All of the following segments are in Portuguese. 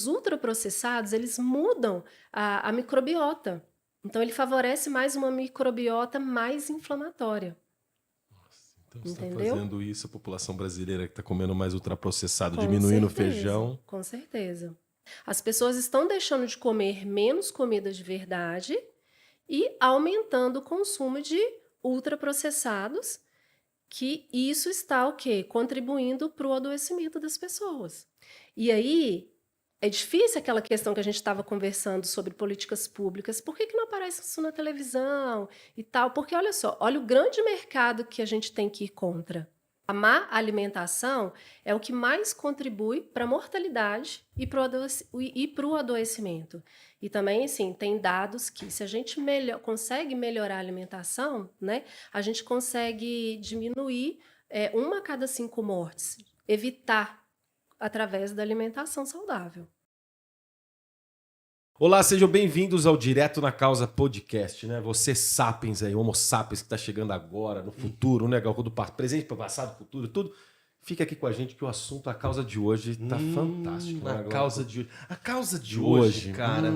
os ultraprocessados, eles mudam a microbiota. Então, ele favorece mais uma microbiota mais inflamatória. Então você está Entendeu? fazendo isso, a população brasileira que está comendo mais ultraprocessado, Com diminuindo o certeza, feijão. com certeza. As pessoas estão deixando de comer menos comida de verdade e aumentando o consumo de ultraprocessados, que isso está o quê? Contribuindo para o adoecimento das pessoas. E aí, é difícil aquela questão que a gente estava conversando sobre políticas públicas. Por que não aparece isso na televisão e tal? Porque, olha só, olha o grande mercado que a gente tem que ir contra. A má alimentação é o que mais contribui para a mortalidade e para o adoecimento. E também, assim, tem dados que se a gente consegue melhorar a alimentação, né, a gente consegue diminuir 1 a cada 5 mortes, evitar através da alimentação saudável. Olá, sejam bem-vindos ao Direto na Causa Podcast, né? Você sapiens aí, homo sapiens que está chegando agora, no futuro, né? Do presente, passado, futuro, tudo. Fica aqui com a gente que o assunto, a causa de hoje, tá fantástico. A né, causa de hoje. A causa de hoje, cara.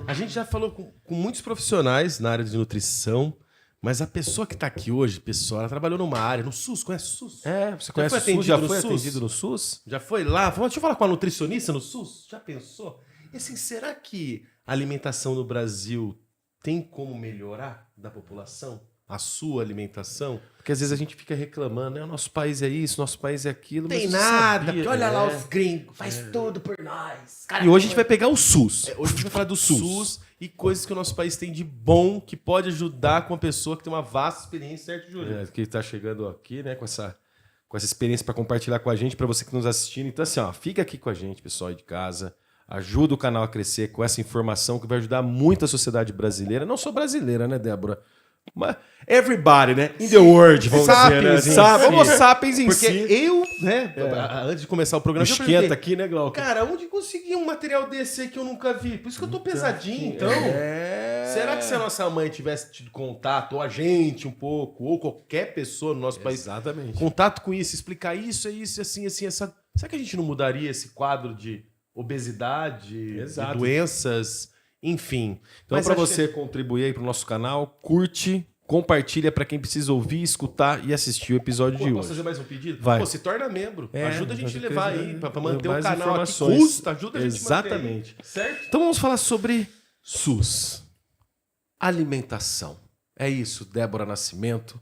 A gente já falou com muitos profissionais na área de nutrição, mas a pessoa que tá aqui hoje, pessoal, ela trabalhou numa área, no SUS, conhece o SUS? Você conhece foi o SUS? atendido Já no foi SUS? atendido no SUS? Já foi lá? Deixa eu falar com a nutricionista no SUS? Já pensou? E assim, será que a alimentação no Brasil tem como melhorar da população? A sua alimentação? Porque às vezes a gente fica reclamando, né? O nosso país é isso, nosso país é aquilo. Tem mas você nada, sabia, porque olha lá né? os gringos, faz tudo por nós. E hoje a gente vai pegar o SUS. Hoje a gente vai falar do SUS e coisas que o nosso país tem de bom que pode ajudar com uma pessoa que tem uma vasta experiência, certo, Júlio? Que está chegando aqui, né, com essa experiência para compartilhar com a gente, para você que nos assistindo. Então, assim, ó, fica aqui com a gente, pessoal aí de casa. Ajuda o canal a crescer com essa informação que vai ajudar muito a sociedade brasileira. Não só brasileira, né, Débora? Mas everybody, né? In the world, vamos dizer, né? Sapiens, Homo sapiens em Porque si. eu, né, antes de começar o programa, eu Esquenta perguntei, aqui, né, Glauco? cara, onde consegui um material desse aí que eu nunca vi? Por isso que eu tô pesadinho, então. Será que se a nossa mãe tivesse tido contato, ou a gente um pouco, ou qualquer pessoa no nosso país, Exatamente. contato com isso, explicar isso, é isso, assim, assim, essa... Será que a gente não mudaria esse quadro de obesidade, Exato. de doenças, enfim? Então, Mas para acho você contribuir aí pro nosso canal, curte, compartilha para quem precisa ouvir, escutar e assistir o episódio de Posso hoje. fazer mais um pedido? Vai. Pô, se torna membro. É, Ajuda a gente a fazer levar coisa, aí, né? pra manter Mais o canal informações. aqui. Custa, ajuda a gente Exatamente. a manter aí. Certo? Então vamos falar sobre SUS. Alimentação. É isso, Débora Nascimento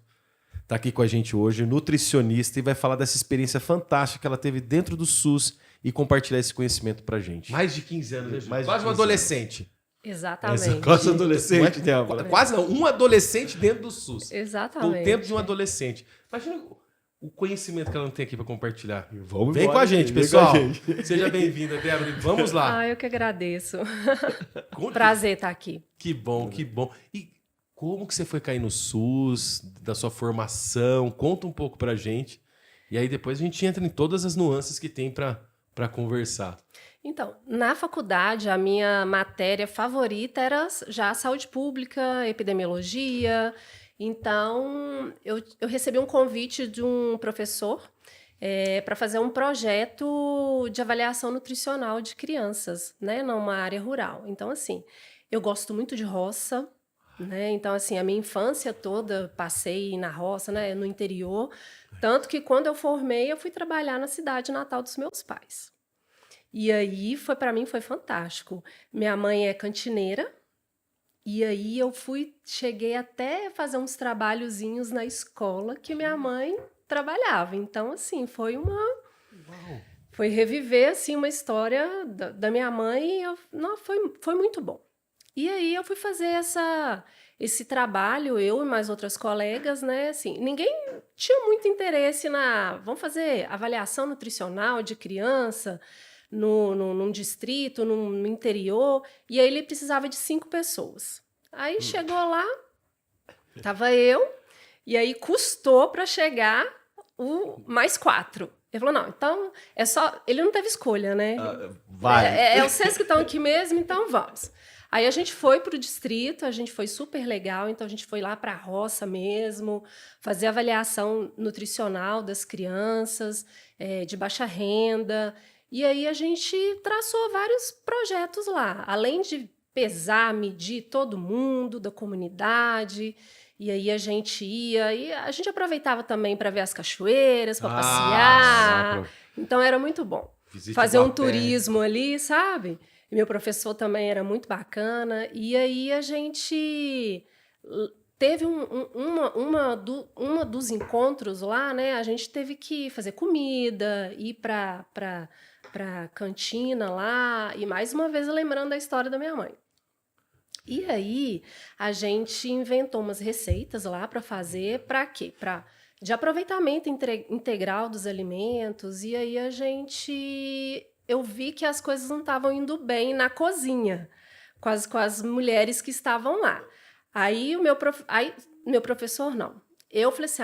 está aqui com a gente hoje, nutricionista, e vai falar dessa experiência fantástica que ela teve dentro do SUS e compartilhar esse conhecimento pra gente. Mais de 15 anos, né? Mais de Quase um 15 adolescente. Exatamente. Quase adolescente, Débora. Quase não, um adolescente dentro do SUS. Exatamente. O tempo de um adolescente. Imagina o conhecimento que ela não tem aqui para compartilhar. Vamos Vem embora, com a gente, vem pessoal. com a gente. Seja bem-vinda, Débora. Vamos lá. Ah, eu que agradeço. Conte- Prazer estar aqui. Que bom, que bom. E como que você foi cair no SUS, da sua formação? Conta um pouco pra gente. E aí depois a gente entra em todas as nuances que tem para conversar. Então, na faculdade, a minha matéria favorita era já saúde pública, epidemiologia. Então, eu recebi um convite de um professor para fazer um projeto de avaliação nutricional de crianças, né, numa área rural. Então, assim, eu gosto muito de roça, né? Então, assim, a minha infância toda passei na roça, né, no interior. Tanto que quando eu formei, eu fui trabalhar na cidade natal dos meus pais. E aí, para mim, foi fantástico. Minha mãe é cantineira, e aí cheguei até fazer uns trabalhozinhos na escola que minha mãe trabalhava. Então, assim, foi reviver, assim, uma história da minha mãe, foi muito bom. E aí eu fui fazer esse trabalho, eu e mais outras colegas, né? Assim, ninguém tinha muito interesse vamos fazer avaliação nutricional de criança num distrito, no interior, e aí ele precisava de 5 pessoas. Aí chegou lá, tava eu, e aí custou para chegar mais 4. Ele falou, não, então é só... Ele não teve escolha, né? Vai. Vocês que estão aqui mesmo, então vamos. Aí a gente foi para o distrito, a gente foi super legal, então a gente foi lá para a roça mesmo, fazer avaliação nutricional das crianças, de baixa renda. E aí a gente traçou vários projetos lá, além de pesar, medir todo mundo da comunidade. E aí a gente ia, e a gente aproveitava também para ver as cachoeiras, para passear. Então era muito bom. Visite Fazer um Guapé. turismo ali, sabe? E meu professor também era muito bacana. E aí a gente teve uma dos encontros lá, né? A gente teve que fazer comida, ir para cantina lá. E mais uma vez lembrando a história da minha mãe. E aí a gente inventou umas receitas lá para fazer, para quê? De aproveitamento integral dos alimentos. E aí eu vi que as coisas não estavam indo bem na cozinha com as mulheres que estavam lá. Aí meu professor não. Eu falei assim,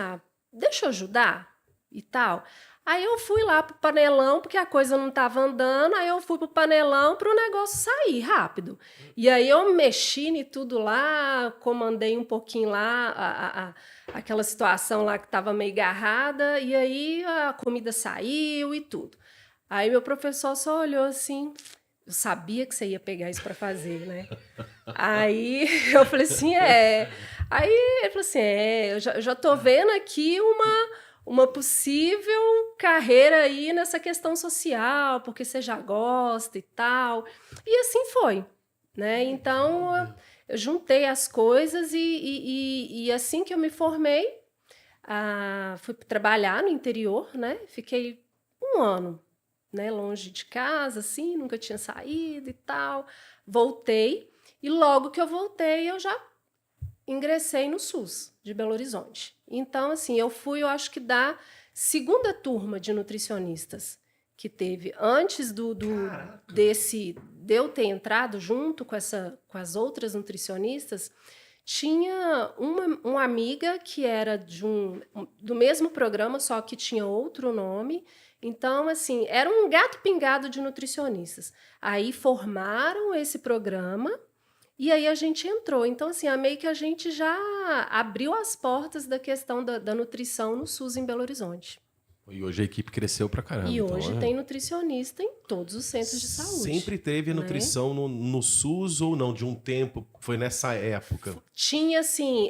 deixa eu ajudar e tal. Aí eu fui lá pro panelão, porque a coisa não estava andando, aí eu fui pro panelão para o negócio sair rápido. E aí eu mexi em tudo lá, comandei um pouquinho lá aquela situação lá que estava meio agarrada, e aí a comida saiu e tudo. Aí meu professor só olhou assim, eu sabia que você ia pegar isso para fazer, né? Aí eu falei assim, Aí ele falou assim, eu já tô vendo aqui uma possível carreira aí nessa questão social, porque você já gosta e tal. E assim foi, né? Então, eu juntei as coisas e assim que eu me formei, fui trabalhar no interior, né? Fiquei 1 ano, né? Longe de casa, assim, nunca tinha saído e tal. Voltei, e logo que eu voltei, eu já ingressei no SUS de Belo Horizonte. Então, assim, eu acho que da segunda turma de nutricionistas que teve antes de eu ter entrado junto com as outras nutricionistas, tinha uma amiga que era do mesmo programa, só que tinha outro nome. Então, assim, era um gato pingado de nutricionistas. Aí formaram esse programa. E aí a gente entrou. Então, assim, meio que a gente já abriu as portas da questão da nutrição no SUS em Belo Horizonte. E hoje a equipe cresceu pra caramba. E hoje então, tem nutricionista em todos os centros de saúde. Sempre teve nutrição no SUS ou não? De um tempo, foi nessa época? Tinha, assim,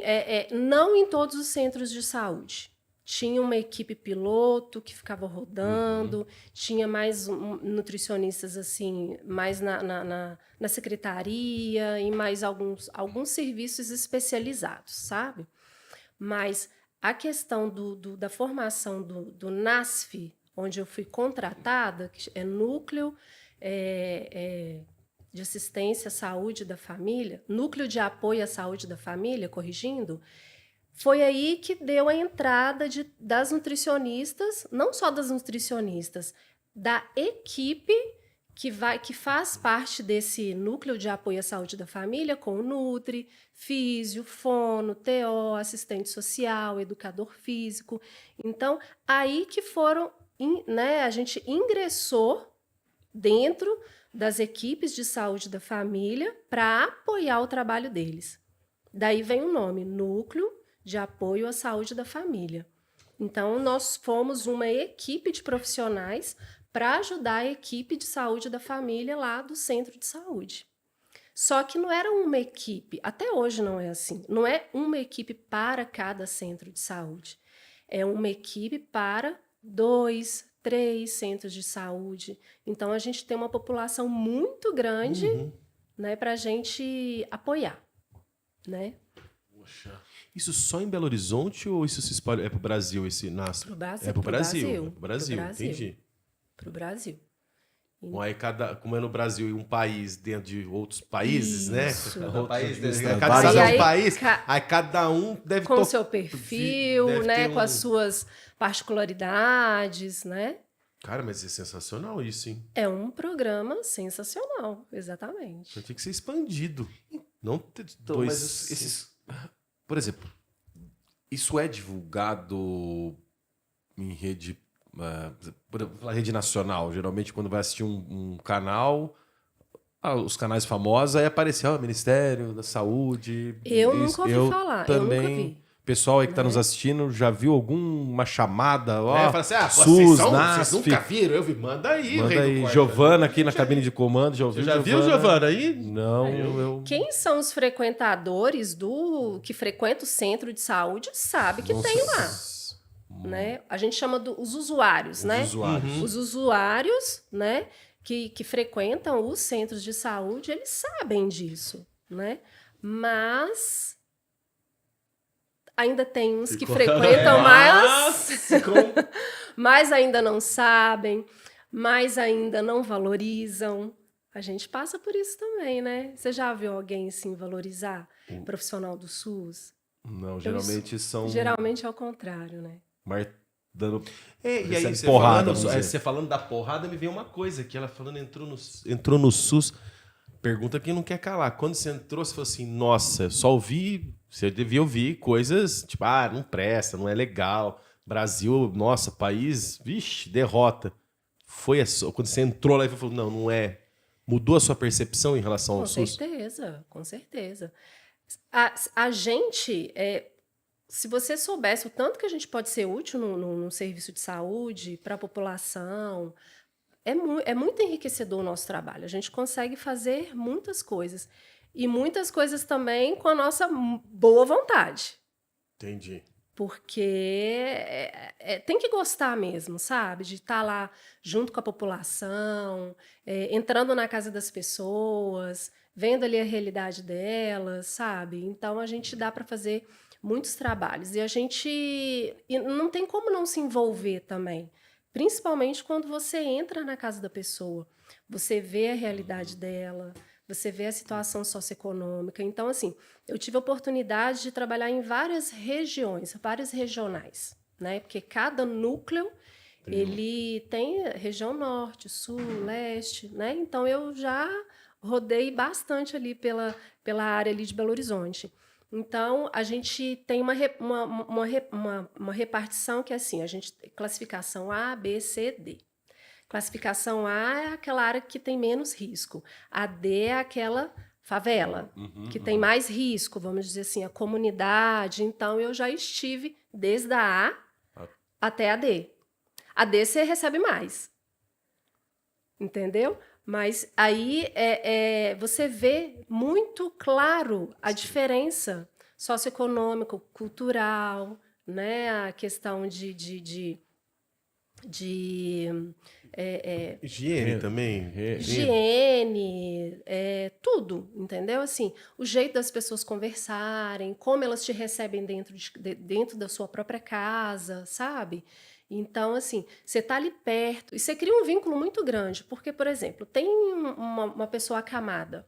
não em todos os centros de saúde. Tinha uma equipe piloto que ficava rodando, tinha mais nutricionistas assim, mais na secretaria e mais alguns serviços especializados, sabe? Mas a questão da formação do NASF, onde eu fui contratada, que é Núcleo de Assistência à Saúde da Família, Núcleo de Apoio à Saúde da Família, corrigindo, foi aí que deu a entrada das nutricionistas, não só das nutricionistas, da equipe que faz parte desse núcleo de apoio à saúde da família, com o Nutri, físio, fono, TO, assistente social, educador físico. Então, aí que foram, né, a gente ingressou dentro das equipes de saúde da família para apoiar o trabalho deles. Daí vem o nome, Núcleo de Apoio à Saúde da Família. Então, nós fomos uma equipe de profissionais para ajudar a equipe de saúde da família lá do centro de saúde. Só que não era uma equipe, até hoje não é assim, não é uma equipe para cada centro de saúde. É uma equipe para 2, 3 centros de saúde. Então, a gente tem uma população muito grande, né, para a gente apoiar, né? Poxa. Isso só em Belo Horizonte ou isso se espalha? É pro Brasil esse NASF? Pro Brasil. É pro Brasil. Pro É pro Brasil, entendi. Pro Brasil. Bom, aí como é no Brasil e um país dentro de outros países, né? Cada país desse, Cada vários- cidade é um aí, país, aí cada um deve com o seu perfil, deve né, ter com as suas particularidades, né? Cara, mas é sensacional isso, hein? É um programa sensacional, exatamente. Já tinha que ser expandido. Não ter Então, dois... mas esses... Por exemplo, isso é divulgado em rede... por exemplo, rede nacional. Geralmente, quando vai assistir um canal, os canais famosos, aí aparece Ministério da Saúde. Eu nunca ouvi falar, eu nunca vi. pessoal aí que tá nos assistindo já viu alguma chamada? Ó, Fala assim, SUS, vocês NASF. nunca viram? Eu vi, manda aí. o Manda rei do aí, corte, Giovana né? aqui na cabine de comando. Já ouviu, Você já viu, Giovana? Aí? Não, eu... Quem são os frequentadores que frequentam o centro de saúde sabe que tem lá, né? A gente chama os usuários, né? usuários. Os usuários, né, que frequentam os centros de saúde, eles sabem disso, né? Mas ainda tem uns que frequentam mas ainda não sabem, mas ainda não valorizam. A gente passa por isso também, né? Você já viu alguém assim valorizar profissional do SUS? Não, geralmente são... Geralmente é o contrário, né? dando... E aí, recebe você porrada, falando, vamos dizer. você falando da porrada, me veio uma coisa que ela falando, entrou no SUS. Pergunta quem não quer calar. Quando você entrou, você falou assim, nossa, eu só ouvi, você devia ouvir coisas, tipo, não presta, não é legal. Brasil, nossa, país, vixe, derrota. Foi quando você entrou lá e falou, não é. Mudou a sua percepção em relação ao SUS? Com certeza. A gente, se você soubesse o tanto que a gente pode ser útil no serviço de saúde para a população, é muito enriquecedor o nosso trabalho. A gente consegue fazer muitas coisas. E muitas coisas também com a nossa boa vontade. Entendi. Porque tem que gostar mesmo, sabe? De estar lá junto com a população, entrando na casa das pessoas, vendo ali a realidade delas, sabe? Então, a gente dá para fazer muitos trabalhos. E não tem como não se envolver também. Principalmente quando você entra na casa da pessoa. Você vê a realidade dela, você vê a situação socioeconômica. Então, assim, eu tive a oportunidade de trabalhar em várias regiões, várias regionais, né? Porque cada núcleo, ele tem região norte, sul, leste, né? Então, eu já rodei bastante ali pela área ali de Belo Horizonte. Então, a gente tem uma repartição que é assim, a gente classificação A, B, C, D. Classificação A é aquela área que tem menos risco. A D é aquela favela, que tem mais risco, vamos dizer assim, a comunidade. Então, eu já estive desde a A até a D. A D você recebe mais. Entendeu? Mas aí você vê muito claro a diferença socioeconômica, cultural, né? A questão de Higiene também? higiene, tudo, entendeu? Assim, o jeito das pessoas conversarem, como elas te recebem dentro da sua própria casa, sabe? Então, assim, você está ali perto e você cria um vínculo muito grande, porque, por exemplo, tem uma pessoa acamada,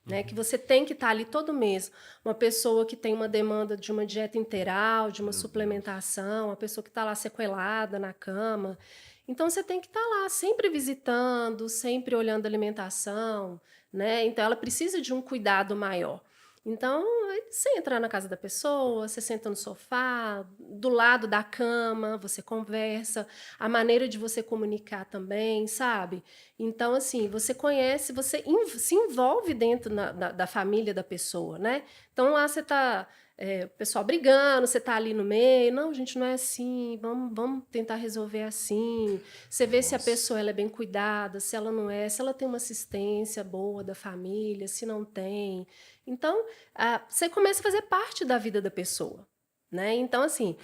né, que você tem que estar ali todo mês, uma pessoa que tem uma demanda de uma dieta integral, de uma suplementação, uma pessoa que está lá sequelada na cama. Então, você tem que estar lá sempre visitando, sempre olhando a alimentação, né? Então, ela precisa de um cuidado maior. Então, você entra na casa da pessoa, você senta no sofá, do lado da cama, você conversa, a maneira de você comunicar também, sabe? Então, assim, você conhece, você se envolve dentro da família da pessoa, né? Então, lá você está... o pessoal brigando, você está ali no meio, não, gente, não é assim, vamos tentar resolver assim. Você vê se a pessoa ela é bem cuidada, se ela não é, se ela tem uma assistência boa da família, se não tem. Então, você começa a fazer parte da vida da pessoa, né? Então, assim,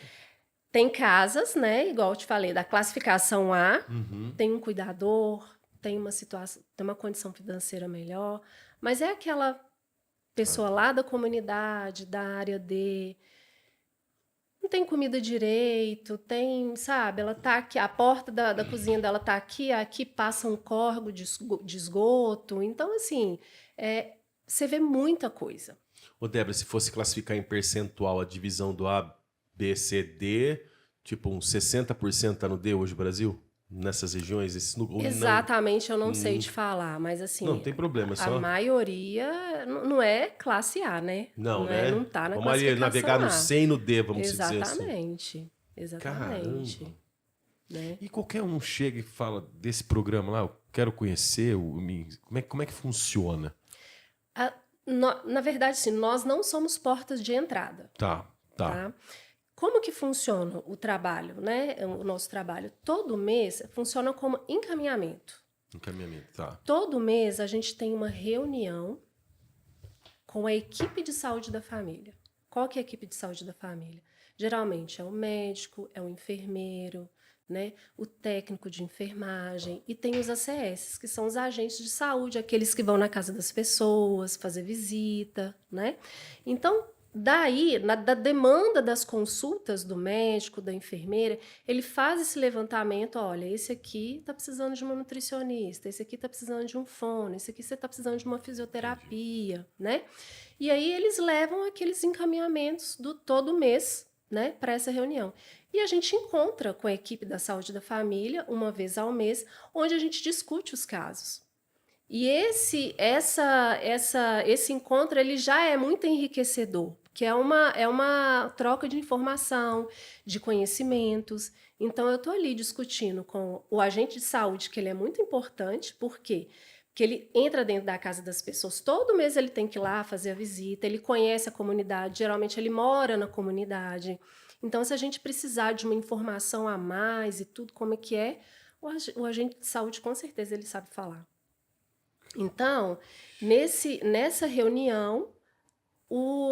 tem casas, né, igual eu te falei, da classificação A, tem um cuidador, tem uma situação, tem uma condição financeira melhor, mas é aquela pessoa lá da comunidade, da área D, não tem comida direito, tem, sabe, ela tá aqui, a porta da cozinha dela tá aqui passa um córrego de esgoto. Então, assim, você vê muita coisa. Ô, Débora, se fosse classificar em percentual a divisão do A, B, C, D, tipo uns 60% tá no D hoje no Brasil? Nessas regiões? Exatamente, eu não sei te falar, mas assim... Não, tem problema, só... A maioria não é classe A, né? Não, né? Não tá na vamos classificação ali navegar no A. C e no D, vamos dizer assim. Exatamente. Caramba. Né? E qualquer um chega e fala desse programa lá, eu quero conhecer, como é que funciona? Na verdade, sim, nós não somos portas de entrada. Tá. Tá? Como que funciona o trabalho, né? O nosso trabalho? Todo mês funciona como encaminhamento. Encaminhamento, tá. Todo mês a gente tem uma reunião com a equipe de saúde da família. Qual que é a equipe de saúde da família? Geralmente é o médico, é o enfermeiro, né? O técnico de enfermagem e tem os ACS, que são os agentes de saúde, aqueles que vão na casa das pessoas, fazer visita, né? Então, daí, da demanda das consultas do médico, da enfermeira, ele faz esse levantamento, olha, esse aqui está precisando de uma nutricionista, esse aqui está precisando de um fono, esse aqui você está precisando de uma fisioterapia, né? E aí eles levam aqueles encaminhamentos do todo mês, né, para essa reunião. E a gente encontra com a equipe da saúde da família, uma vez ao mês, onde a gente discute os casos. E esse encontro ele já é muito enriquecedor, que é uma troca de informação, de conhecimentos. Então, eu estou ali discutindo com o agente de saúde, que ele é muito importante, por quê? Porque ele entra dentro da casa das pessoas, todo mês ele tem que ir lá fazer a visita, ele conhece a comunidade, geralmente ele mora na comunidade. Então, se a gente precisar de uma informação a mais e tudo como é que é, o agente de saúde, com certeza, ele sabe falar. Então, nessa reunião,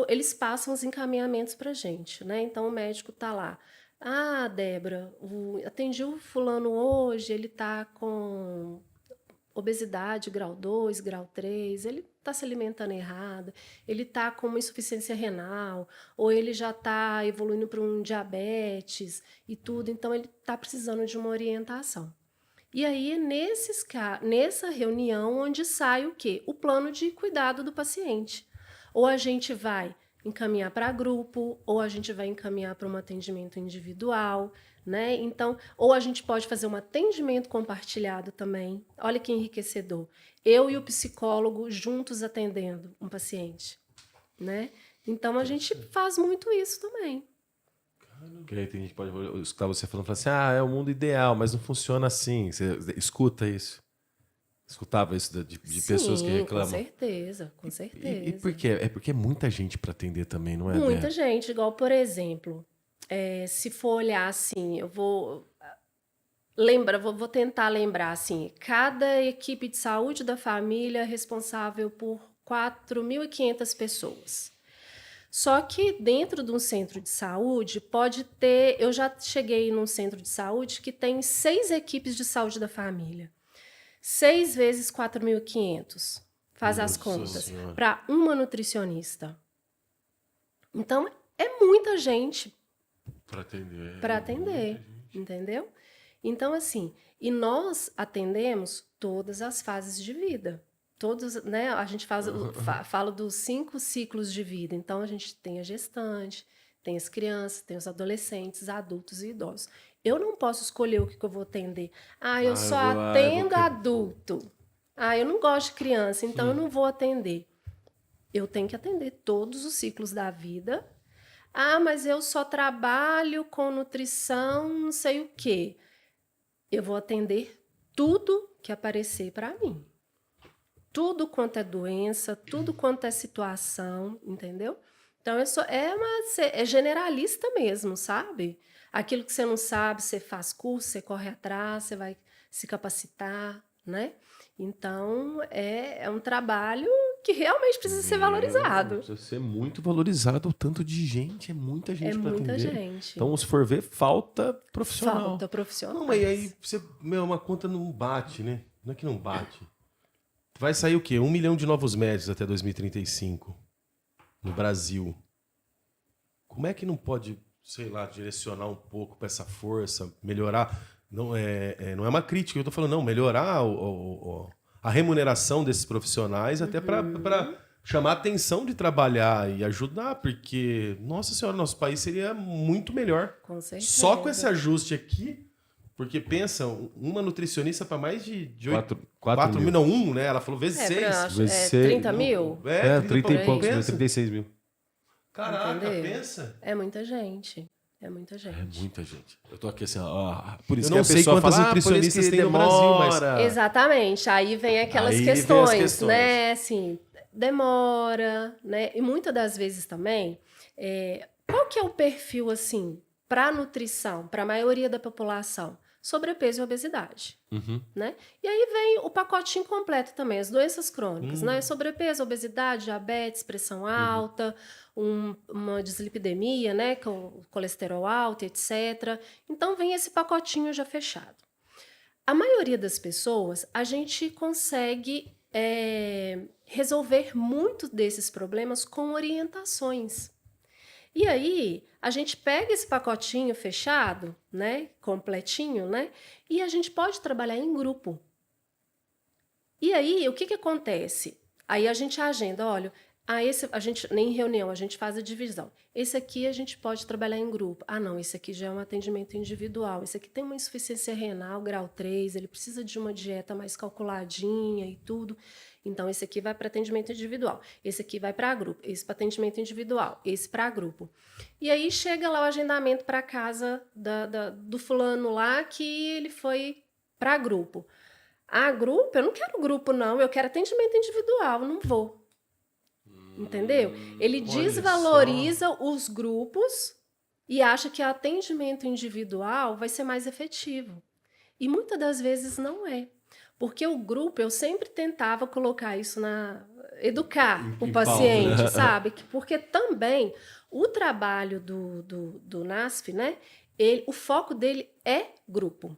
eles passam os encaminhamentos para a gente, né? Então, o médico está lá. Ah, Débora, atendi o fulano hoje, ele está com obesidade, grau 2, grau 3, ele está se alimentando errado, ele está com uma insuficiência renal, ou ele já está evoluindo para um diabetes e tudo, então ele está precisando de uma orientação. E aí, nessa reunião, onde sai o quê? O plano de cuidado do paciente. Ou a gente vai encaminhar para grupo, ou a gente vai encaminhar para um atendimento individual, né? Então, ou a gente pode fazer um atendimento compartilhado também. Olha que enriquecedor. Eu e o psicólogo juntos atendendo um paciente, né? Então, a gente faz muito isso também. Porque aí tem gente que pode escutar você falando assim, é o mundo ideal, mas não funciona assim. Você escuta isso? Escutava isso de pessoas que reclamam? Com certeza, com certeza. E por quê? É porque é muita gente para atender também, não é? Muita gente, igual, por exemplo, se for olhar assim, eu vou tentar lembrar assim, cada equipe de saúde da família é responsável por 4.500 pessoas. Só que dentro de um centro de saúde pode ter... Eu já cheguei num centro de saúde que tem 6 equipes de saúde da família. 6 vezes 4.500. Faz as contas. Para uma nutricionista. Então, é muita gente para atender. Entendeu? Então, assim, e nós atendemos todas as fases de vida. Todos, né? A gente fala dos 5 ciclos de vida. Então, a gente tem a gestante, tem as crianças, tem os adolescentes, adultos e idosos. Eu não posso escolher o que eu vou atender. Eu só atendo adulto. Eu não gosto de criança, então eu não vou atender. Eu tenho que atender todos os ciclos da vida. Mas eu só trabalho com nutrição, não sei o quê. Eu vou atender tudo que aparecer para mim. Tudo quanto é doença, tudo quanto é situação, entendeu? Então, é generalista mesmo, sabe? Aquilo que você não sabe, você faz curso, você corre atrás, você vai se capacitar, né? Então, é um trabalho que realmente precisa ser valorizado. Precisa ser muito valorizado, o tanto de gente, é muita gente para atender. É muita gente. Então, se for ver, falta profissional. Falta profissional. Não, mas aí uma conta não bate, né? Não é que não bate. Vai sair o quê? 1 milhão de novos médicos até 2035 no Brasil. Como é que não pode, sei lá, direcionar um pouco para essa força, melhorar? Não é uma crítica, eu estou falando, não, melhorar a remuneração desses profissionais até para chamar a atenção de trabalhar e ajudar, porque, nossa senhora, nosso país seria muito melhor. Com certeza. Só com esse ajuste aqui. Porque pensa, uma nutricionista para mais de 4 mil, não, né? Ela falou vezes 6. Vezes 6. 30 mil? 30 e poucos, pensa. 36 mil. Caraca, Entendeu? pensa. É muita gente. É muita gente. É muita gente. Eu tô aqui assim, por isso Eu que não a sei pessoa quantas fala, nutricionistas tem no demora. Brasil, mas... Exatamente. Aí vem aquelas Aí vem as questões, questões. né? Assim, demora, né? E muitas das vezes também, Qual que é o perfil, assim, para nutrição, para a maioria da população? Sobrepeso e obesidade, né? E aí vem o pacotinho completo também, as doenças crônicas, né? Sobrepeso, obesidade, diabetes, pressão alta, uma dislipidemia, né? Com colesterol alto, etc. Então vem esse pacotinho já fechado. A maioria das pessoas, a gente consegue resolver muitos desses problemas com orientações. E aí, a gente pega esse pacotinho fechado, né, completinho, né, e a gente pode trabalhar em grupo. E aí, o que acontece? Aí a gente agenda, olha, a gente nem em reunião, a gente faz a divisão. Esse aqui a gente pode trabalhar em grupo. Ah, não, esse aqui já é um atendimento individual. Esse aqui tem uma insuficiência renal, grau 3, ele precisa de uma dieta mais calculadinha e tudo. Então, esse aqui vai para atendimento individual. Esse aqui vai para grupo. Esse para atendimento individual. Esse para grupo. E aí chega lá o agendamento para casa do fulano lá que ele foi para grupo. Ah, grupo? Eu não quero grupo, não. Eu quero atendimento individual. Não vou. Entendeu? Ele desvaloriza os grupos e acha que o atendimento individual vai ser mais efetivo. E muitas das vezes não é. Porque o grupo, eu sempre tentava colocar isso educar o paciente, sabe? Porque também o trabalho do NASF, né? O foco dele é grupo,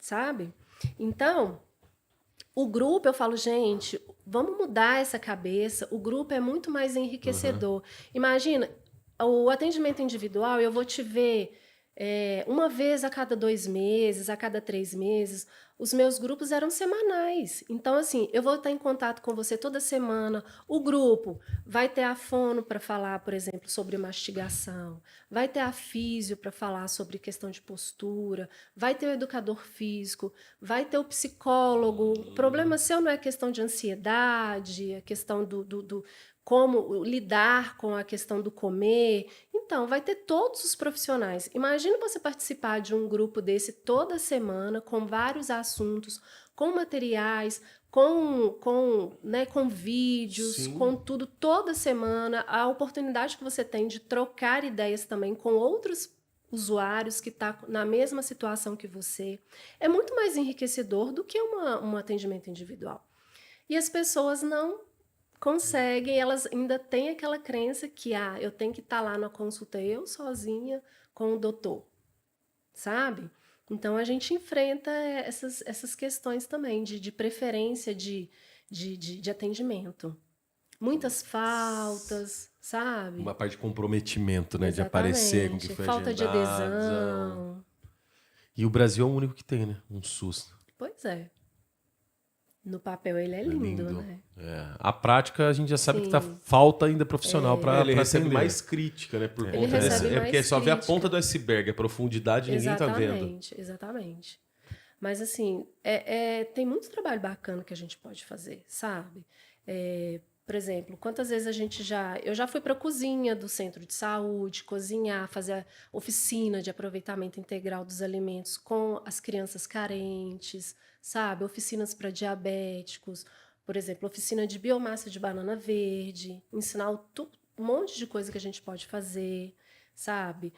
sabe? Então, o grupo, eu falo, gente, vamos mudar essa cabeça. O grupo é muito mais enriquecedor. Imagina, o atendimento individual, eu vou te ver uma vez a cada 2 meses, a cada 3 meses. Os meus grupos eram semanais. Então, assim, eu vou estar em contato com você toda semana. O grupo vai ter a fono para falar, por exemplo, sobre mastigação. Vai ter a físio para falar sobre questão de postura. Vai ter o educador físico. Vai ter o psicólogo. O problema seu não é questão de ansiedade, é questão do como lidar com a questão do comer. Então, vai ter todos os profissionais. Imagina você participar de um grupo desse toda semana, com vários assuntos, com materiais, com vídeos, Sim. com tudo, toda semana. A oportunidade que você tem de trocar ideias também com outros usuários que estão na mesma situação que você. É muito mais enriquecedor do que um atendimento individual. E as pessoas não conseguem, elas ainda têm aquela crença que eu tenho que estar lá na consulta eu sozinha com o doutor, sabe? Então a gente enfrenta essas questões também de preferência de atendimento. Muitas faltas, sabe? Uma parte de comprometimento, né? De aparecer com o que foi falta de agendado. adesão. E o Brasil é o único que tem, né? Um SUS. Pois é. No papel ele é lindo, né? A prática a gente já sabe Sim. que tá falta ainda profissional para Ele recebe atender. mais crítica, né? Por Ele conta recebe desse. É mais porque só vê a crítica. ponta do iceberg, a profundidade ninguém tá vendo. Exatamente. Mas, assim, tem muito trabalho bacana que a gente pode fazer, sabe? Por exemplo, quantas vezes eu já fui para a cozinha do centro de saúde, cozinhar, fazer oficina de aproveitamento integral dos alimentos com as crianças carentes, sabe? Oficinas para diabéticos, por exemplo, oficina de biomassa de banana verde, ensinar um monte de coisa que a gente pode fazer, sabe?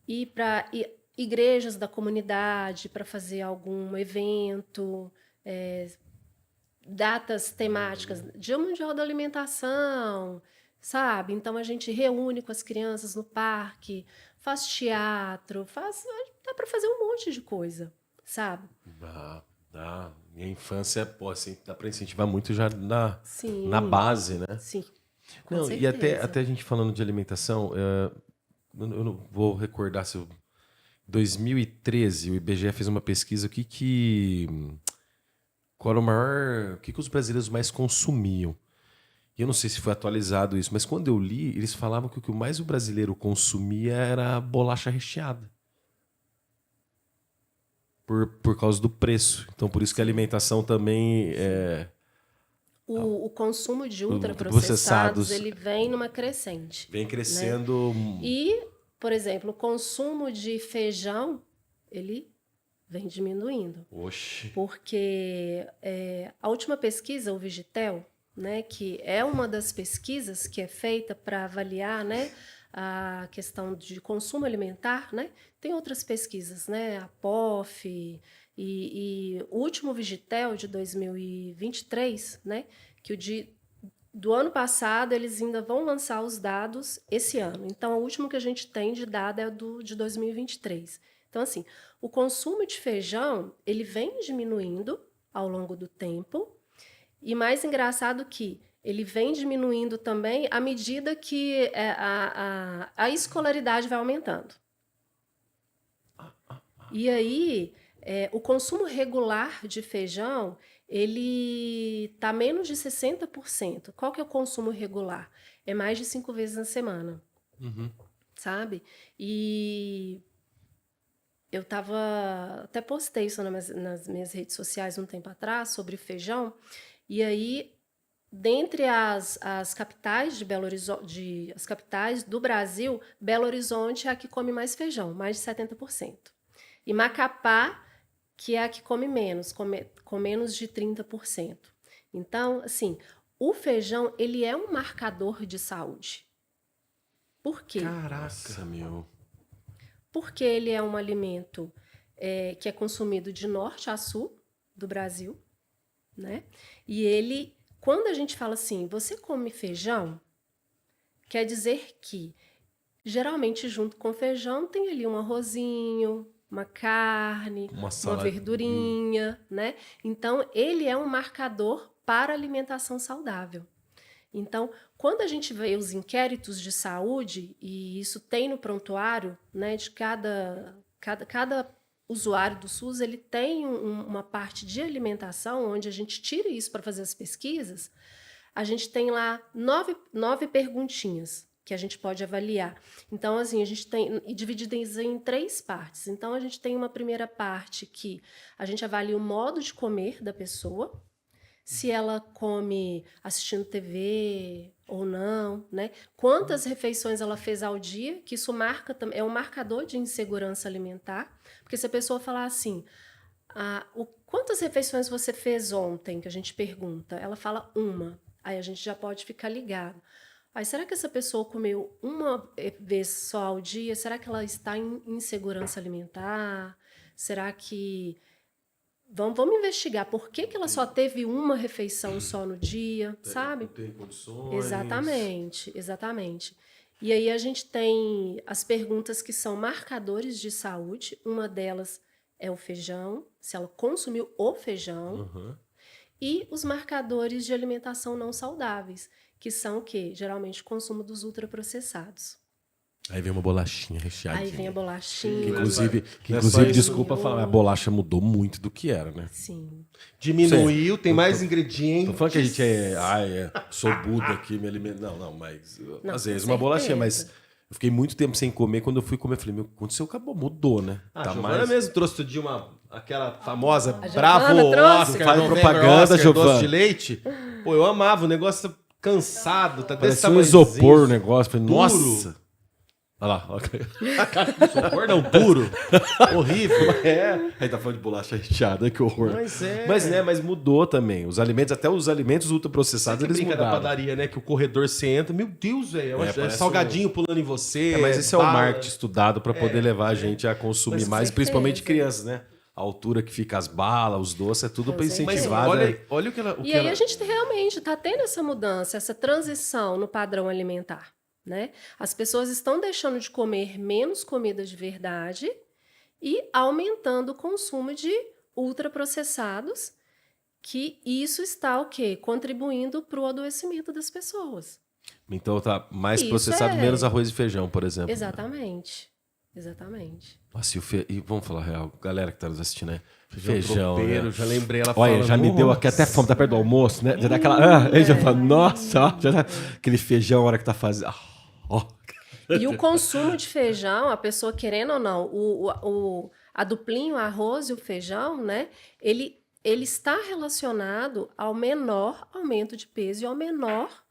Ir para igrejas da comunidade para fazer algum evento, datas temáticas, Dia Mundial da Alimentação, sabe? Então a gente reúne com as crianças no parque, faz teatro, dá para fazer um monte de coisa, sabe? Dá. Minha infância, pô, assim, dá para incentivar muito já Sim. na base, né? Sim. Com Não, certeza. e até a gente falando de alimentação, eu não vou recordar se 2013 o IBGE fez uma pesquisa qual era o que os brasileiros mais consumiam. E eu não sei se foi atualizado isso, mas quando eu li, eles falavam que o que mais o brasileiro consumia era bolacha recheada. Por causa do preço. Então, por isso que a alimentação também O consumo de ultraprocessados, ultraprocessados, ele vem numa crescente. vem crescendo. E, por exemplo, o consumo de feijão, ele vem diminuindo. Oxe. Porque a última pesquisa, o Vigitel, né, que é uma das pesquisas que é feita para avaliar, né, a questão de consumo alimentar, né? Tem outras pesquisas, né, a POF e o último Vigitel de 2023, né, que do ano passado eles ainda vão lançar os dados esse ano. Então, o último que a gente tem de dado é de 2023. Então, assim, o consumo de feijão, ele vem diminuindo ao longo do tempo, e mais engraçado que ele vem diminuindo também à medida que a escolaridade vai aumentando. E aí, o consumo regular de feijão, ele está menos de 60%. Qual que é o consumo regular? É mais de 5 vezes na semana. Sabe? E eu até postei isso nas minhas redes sociais um tempo atrás, sobre feijão, e aí, dentre as capitais de Belo Horizonte, as capitais do Brasil, Belo Horizonte é a que come mais feijão, mais de 70%. E Macapá, que é a que come menos, com menos de 30%. Então, assim, o feijão, ele é um marcador de saúde. Por quê? Caraca, meu. Porque ele é um alimento que é consumido de norte a sul do Brasil, né? E ele, quando a gente fala assim, você come feijão, quer dizer que, geralmente, junto com feijão, tem ali um arrozinho, uma carne, uma verdurinha, né? Então, ele é um marcador para a alimentação saudável. Então, quando a gente vê os inquéritos de saúde, e isso tem no prontuário, né, de cada usuário do SUS, ele tem uma parte de alimentação, onde a gente tira isso para fazer as pesquisas, a gente tem lá 9 perguntinhas que a gente pode avaliar. Então, assim, a gente tem dividido em 3 partes. Então, a gente tem uma primeira parte que a gente avalia o modo de comer da pessoa, se ela come assistindo TV ou não, né? Quantas refeições ela fez ao dia, que isso é um marcador de insegurança alimentar, porque se a pessoa falar assim, quantas refeições você fez ontem, que a gente pergunta, ela fala 1, aí a gente já pode ficar ligado. Aí, será que essa pessoa comeu uma vez só ao dia? Será que ela está em insegurança alimentar? Será que... Vamos investigar por que ela só teve uma refeição só no dia, sabe? Não tem condições. Exatamente. E aí a gente tem as perguntas que são marcadores de saúde. Uma delas é o feijão, se ela consumiu o feijão. E os marcadores de alimentação não saudáveis, que são o quê? Geralmente o consumo dos ultraprocessados. Aí vem uma bolachinha recheadinha. Aí vem a bolachinha. Inclusive, isso, desculpa falar, a bolacha mudou muito do que era, né? Sim. Diminuiu, tem mais ingredientes. Tô falando que a gente sou Buda aqui, me alimento. Não, mas Não, às vezes com uma bolachinha, certeza. mas eu fiquei muito tempo sem comer. Quando eu fui comer, eu falei, meu, aconteceu, acabou, mudou, né? A Giovana mesmo trouxe outro dia aquela famosa A Bravo Giovana trouxe? Oscar, Faz November propaganda, Oscar, Giovana. doce de leite. Pô, eu amava, o negócio cansado, tá desse Parecia um tamanhozinho. isopor o negócio. Falei, duro. nossa! Olha lá. Isopor não, duro. Horrível. Aí tá falando de bolacha recheada, que horror. Mas Mas mudou também. Os alimentos, até os alimentos ultraprocessados, Sabe que eles brinca da mudaram. padaria, né? Que o corredor você entra, meu Deus, velho, é parece salgadinho pulando em você. Mas esse é o bala. marketing estudado para poder levar a gente a consumir Com mais, certeza. principalmente crianças, né? A altura que fica as balas, os doces, é tudo Com para certeza. Mas incentivar. olha, né? olha o que ela... E aí a gente realmente está tendo essa mudança, essa transição no padrão alimentar, né? As pessoas estão deixando de comer menos comida de verdade e aumentando o consumo de ultraprocessados, que isso está o quê? Contribuindo para o adoecimento das pessoas. Então tá mais Isso processado, é- menos arroz e feijão, por exemplo. Exatamente. Nossa, e vamos falar real, galera que tá nos assistindo, né? Feijão, tropeiro, né? já lembrei ela Olha, falando. já me deu aqui até fome, tá perto do almoço, né? Já dá aquela... aí já fala, nossa, ó, já dá aquele feijão, a hora que tá fazendo... ó. E o consumo de feijão, a pessoa querendo ou não, a duplinho, o arroz e o feijão, né? Ele está relacionado ao menor aumento de peso e ao menor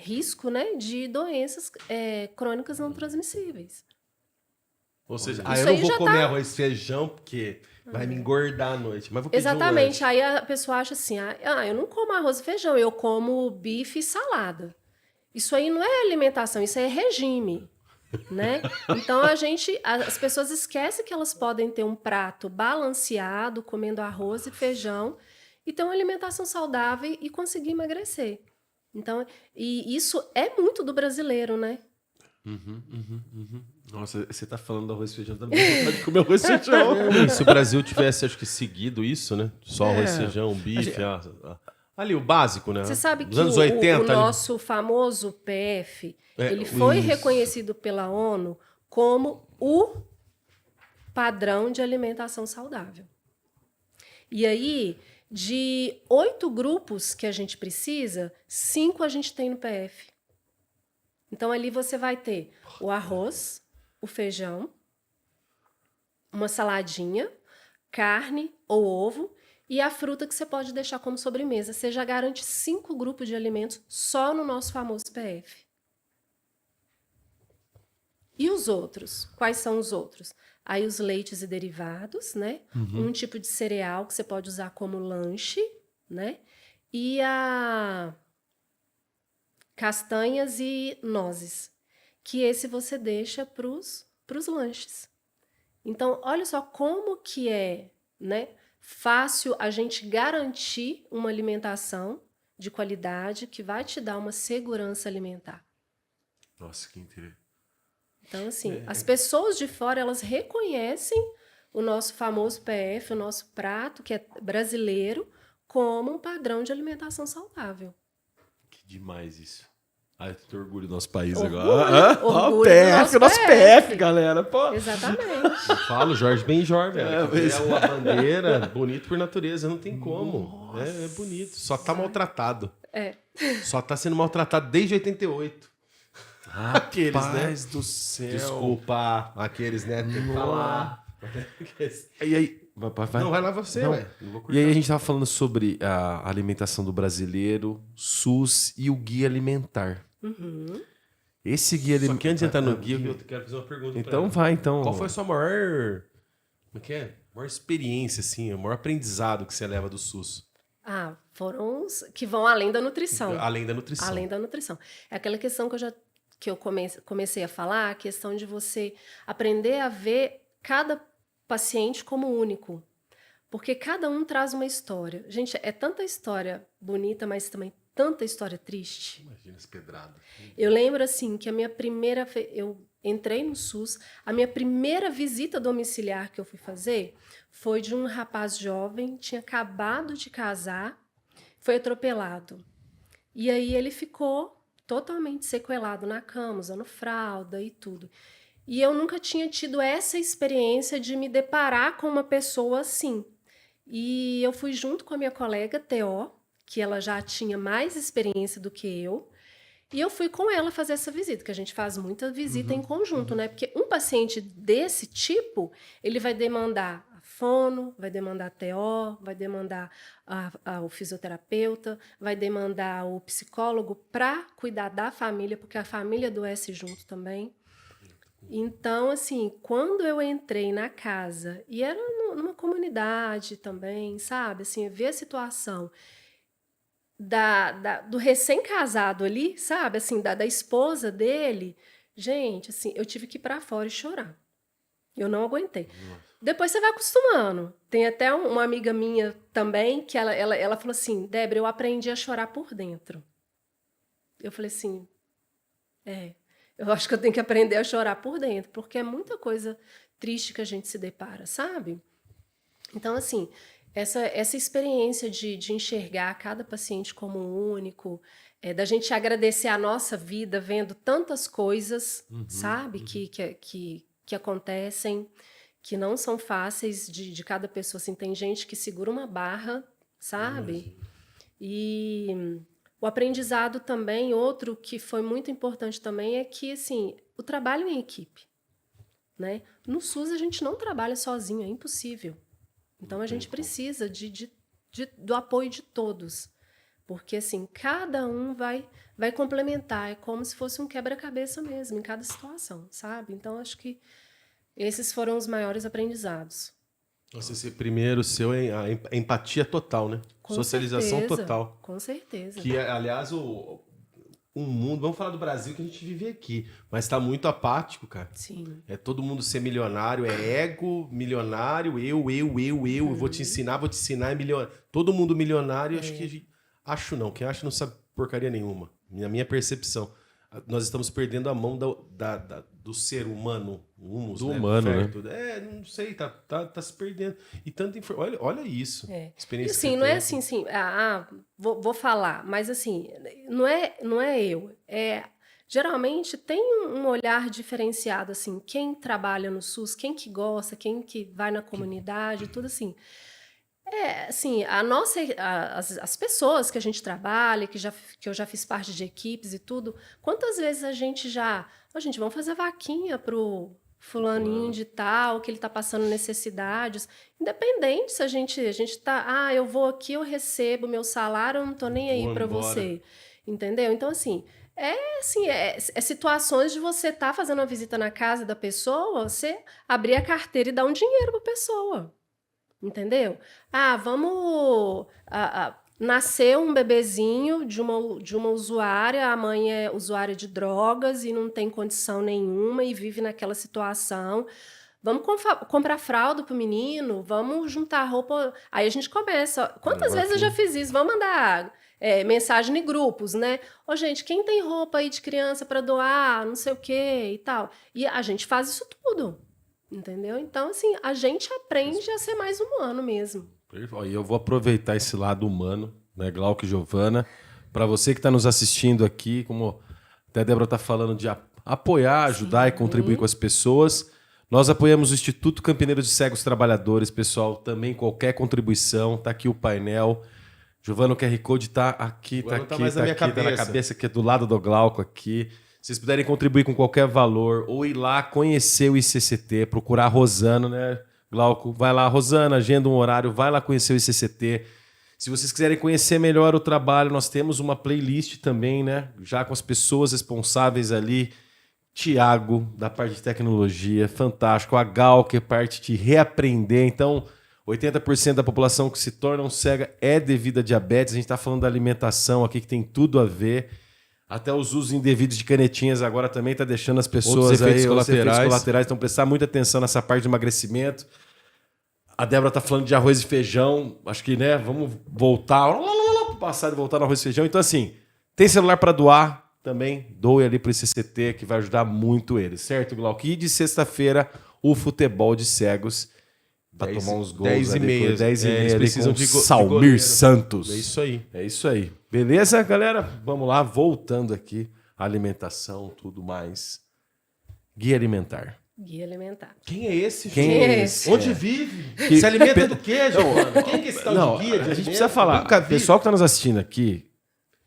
risco, né, de doenças crônicas não transmissíveis. Ou seja, Isso eu não aí vou já comer tá- arroz e feijão porque Vai me engordar à noite. Mas vou pedir Exatamente. um lanche. Aí a pessoa acha assim, eu não como arroz e feijão, eu como bife e salada. Isso aí não é alimentação, isso aí é regime, né? Então as pessoas esquecem que elas podem ter um prato balanceado, comendo arroz e feijão, e ter uma alimentação saudável e conseguir emagrecer. Então, e isso é muito do brasileiro, né? Nossa, você tá falando do arroz e feijão também. Pode comer arroz e feijão. É, se o Brasil tivesse, acho que, seguido isso, né? Só arroz, feijão, bife. Ali, o básico, né? Você sabe Dos que anos o 80, ali. nosso famoso PF, ele isso. foi reconhecido pela ONU como o padrão de alimentação saudável. E aí, de 8 grupos que a gente precisa, 5 a gente tem no PF. Então, ali você vai ter o arroz, o feijão, uma saladinha, carne ou ovo e a fruta que você pode deixar como sobremesa. Você já garante 5 grupos de alimentos só no nosso famoso PF. E os outros? Quais são os outros? Aí os leites e derivados, né? Um tipo de cereal que você pode usar como lanche, né? E a castanhas e nozes, que esse você deixa para os lanches. Então, olha só como que é, né, fácil a gente garantir uma alimentação de qualidade que vai te dar uma segurança alimentar. Nossa, que interessante. Então, assim, as pessoas de fora, elas reconhecem o nosso famoso PF, o nosso prato, que é brasileiro, como um padrão de alimentação saudável. Que demais isso. Ai, eu tenho orgulho do nosso país Orgulho, agora. orgulho do PF, nosso nosso PF, galera. Pô. Exatamente. Eu falo, Jorge Benjor, velho. É, É uma bandeira, bonito por natureza, não tem como. É bonito. Só tá maltratado. É. Só tá sendo maltratado desde 88. Aqueles, né? Paz do céu. Desculpa, aqueles, né? Tem que falar. E aí, vai. Não, vai lá você, Não. velho. Não vou E cortar. aí a gente tava falando sobre a alimentação do brasileiro, SUS e o guia alimentar. Esse guia Só alimentar... que antes de entrar no guia, eu quero fazer uma pergunta pra Então ela. vai, então. Qual foi a sua maior... Como é que é? Maior experiência, assim, o maior aprendizado que você leva do SUS? Foram os que vão além da nutrição. Além da nutrição. Além da nutrição. É aquela questão que eu comecei a falar, a questão de você aprender a ver cada paciente como único. Porque cada um traz uma história. Gente, é tanta história bonita, mas também tanta história triste. Imagina esse pedrado. Eu lembro, assim, que eu entrei no SUS, a minha primeira visita domiciliar que eu fui fazer foi de um rapaz jovem, tinha acabado de casar, foi atropelado. E aí ele ficou totalmente sequelado na cama, usando fralda e tudo. E eu nunca tinha tido essa experiência de me deparar com uma pessoa assim. E eu fui junto com a minha colega, Teó, que ela já tinha mais experiência do que eu, e eu fui com ela fazer essa visita, que a gente faz muita visita em conjunto, né? Porque um paciente desse tipo, ele vai demandar a fono, vai demandar a TO, vai demandar o fisioterapeuta, vai demandar o psicólogo para cuidar da família, porque a família adoece junto também. Então, assim, quando eu entrei na casa, e era numa comunidade também, sabe? Assim, ver a situação do recém-casado ali, sabe? Assim, da esposa dele. Gente, assim, eu tive que ir para fora e chorar. Eu não aguentei. Depois você vai acostumando. Tem até uma amiga minha também que ela falou assim, Débora, eu aprendi a chorar por dentro. Eu falei assim, eu acho que eu tenho que aprender a chorar por dentro, porque é muita coisa triste que a gente se depara, sabe? Então, assim, essa experiência de enxergar cada paciente como único, da gente agradecer a nossa vida vendo tantas coisas, sabe, que acontecem, que não são fáceis de cada pessoa. Assim, tem gente que segura uma barra, sabe? E o aprendizado também, outro que foi muito importante também, é que, assim, o trabalho em equipe, né? No SUS a gente não trabalha sozinho, é impossível. Então a gente precisa do apoio de todos, porque assim cada um vai complementar, é como se fosse um quebra-cabeça mesmo em cada situação, sabe? Então acho que esses foram os maiores aprendizados. Nossa, esse primeiro seu é a empatia total, né? Com Socialização certeza, total. Com certeza. Que, aliás, um mundo... Vamos falar do Brasil que a gente vive aqui. Mas tá muito apático, cara. Sim. É todo mundo ser milionário, é ego milionário, eu vou te ensinar, é milionário. Todo mundo milionário, acho que... Acho não, quem acha não sabe porcaria nenhuma. Na minha percepção. Nós estamos perdendo a mão do ser humano, humus, Do né? humano, Fértil. Não sei, tá se perdendo. E tanta olha isso. E Experiência assim, que não é tem. assim, vou falar, mas assim, não é eu. Geralmente tem um olhar diferenciado, assim, quem trabalha no SUS, quem que gosta, quem que vai na comunidade, tudo assim. Assim, as pessoas que a gente trabalha, que eu já fiz parte de equipes e tudo, quantas vezes a gente gente, vamos fazer vaquinha pro fulaninho de tal, que ele tá passando necessidades, independente se a gente tá, eu vou aqui, eu recebo meu salário, eu não tô nem aí Vou para embora. você, entendeu? Então, assim, situações de você estar fazendo uma visita na casa da pessoa, você abrir a carteira e dar um dinheiro pra pessoa. Entendeu? Vamos. Nasceu um bebezinho de uma usuária, a mãe é usuária de drogas e não tem condição nenhuma e vive naquela situação. Vamos comprar fralda pro menino, vamos juntar roupa. Aí a gente começa. Quantas vezes eu já fiz isso? Vamos mandar mensagem em grupos, né? Gente, quem tem roupa aí de criança para doar, não sei o quê e tal. E a gente faz isso tudo. Entendeu? Então, assim, a gente aprende a ser mais humano mesmo. E eu vou aproveitar esse lado humano, né, Glauco e Giovana, para você que está nos assistindo aqui, como até a Débora está falando de apoiar, ajudar e contribuir com as pessoas. Nós apoiamos o Instituto Campineiro de Cegos Trabalhadores, pessoal, também qualquer contribuição, tá aqui o painel. Giovana, o QR Code tá aqui, tá aqui, mais na minha tá na cabeça. cabeça, que é do lado do Glauco aqui. Se vocês puderem contribuir com qualquer valor, ou ir lá conhecer o ICCT, procurar a Rosana, né, Glauco? Vai lá, Rosana, agenda um horário, vai lá conhecer o ICCT. Se vocês quiserem conhecer melhor o trabalho, nós temos uma playlist também, né? Já com as pessoas responsáveis ali. Tiago, da parte de tecnologia, fantástico. A Gal, que é parte de reaprender. Então, 80% da população que se torna cega é devido a diabetes. A gente está falando da alimentação aqui, que tem tudo a ver. Até os usos indevidos de canetinhas agora também está deixando as pessoas efeitos aí, colaterais. os efeitos colaterais. Então, prestar muita atenção nessa parte de emagrecimento. A Débora está falando de arroz e feijão. Acho que, né, vamos voltar pro passado e voltar no arroz e feijão. Então, assim, tem celular para doar também? Doe ali para o ICCT, que vai ajudar muito eles. Certo, Glauco? E de sexta-feira, o futebol de cegos. Para tomar uns gols 10h30. 10h30 Eles precisam de Salmir goleiro. Santos. É isso aí. É isso aí. Beleza, galera? Vamos lá, voltando aqui. Alimentação, tudo mais. Guia alimentar. Guia alimentar. Quem é esse, Quem João? é esse? Onde vive? Se alimenta do quê, Giovana? Quem que é esse tal Não, de guia de a gente alimento? precisa falar. Nunca O vi. pessoal que está nos assistindo aqui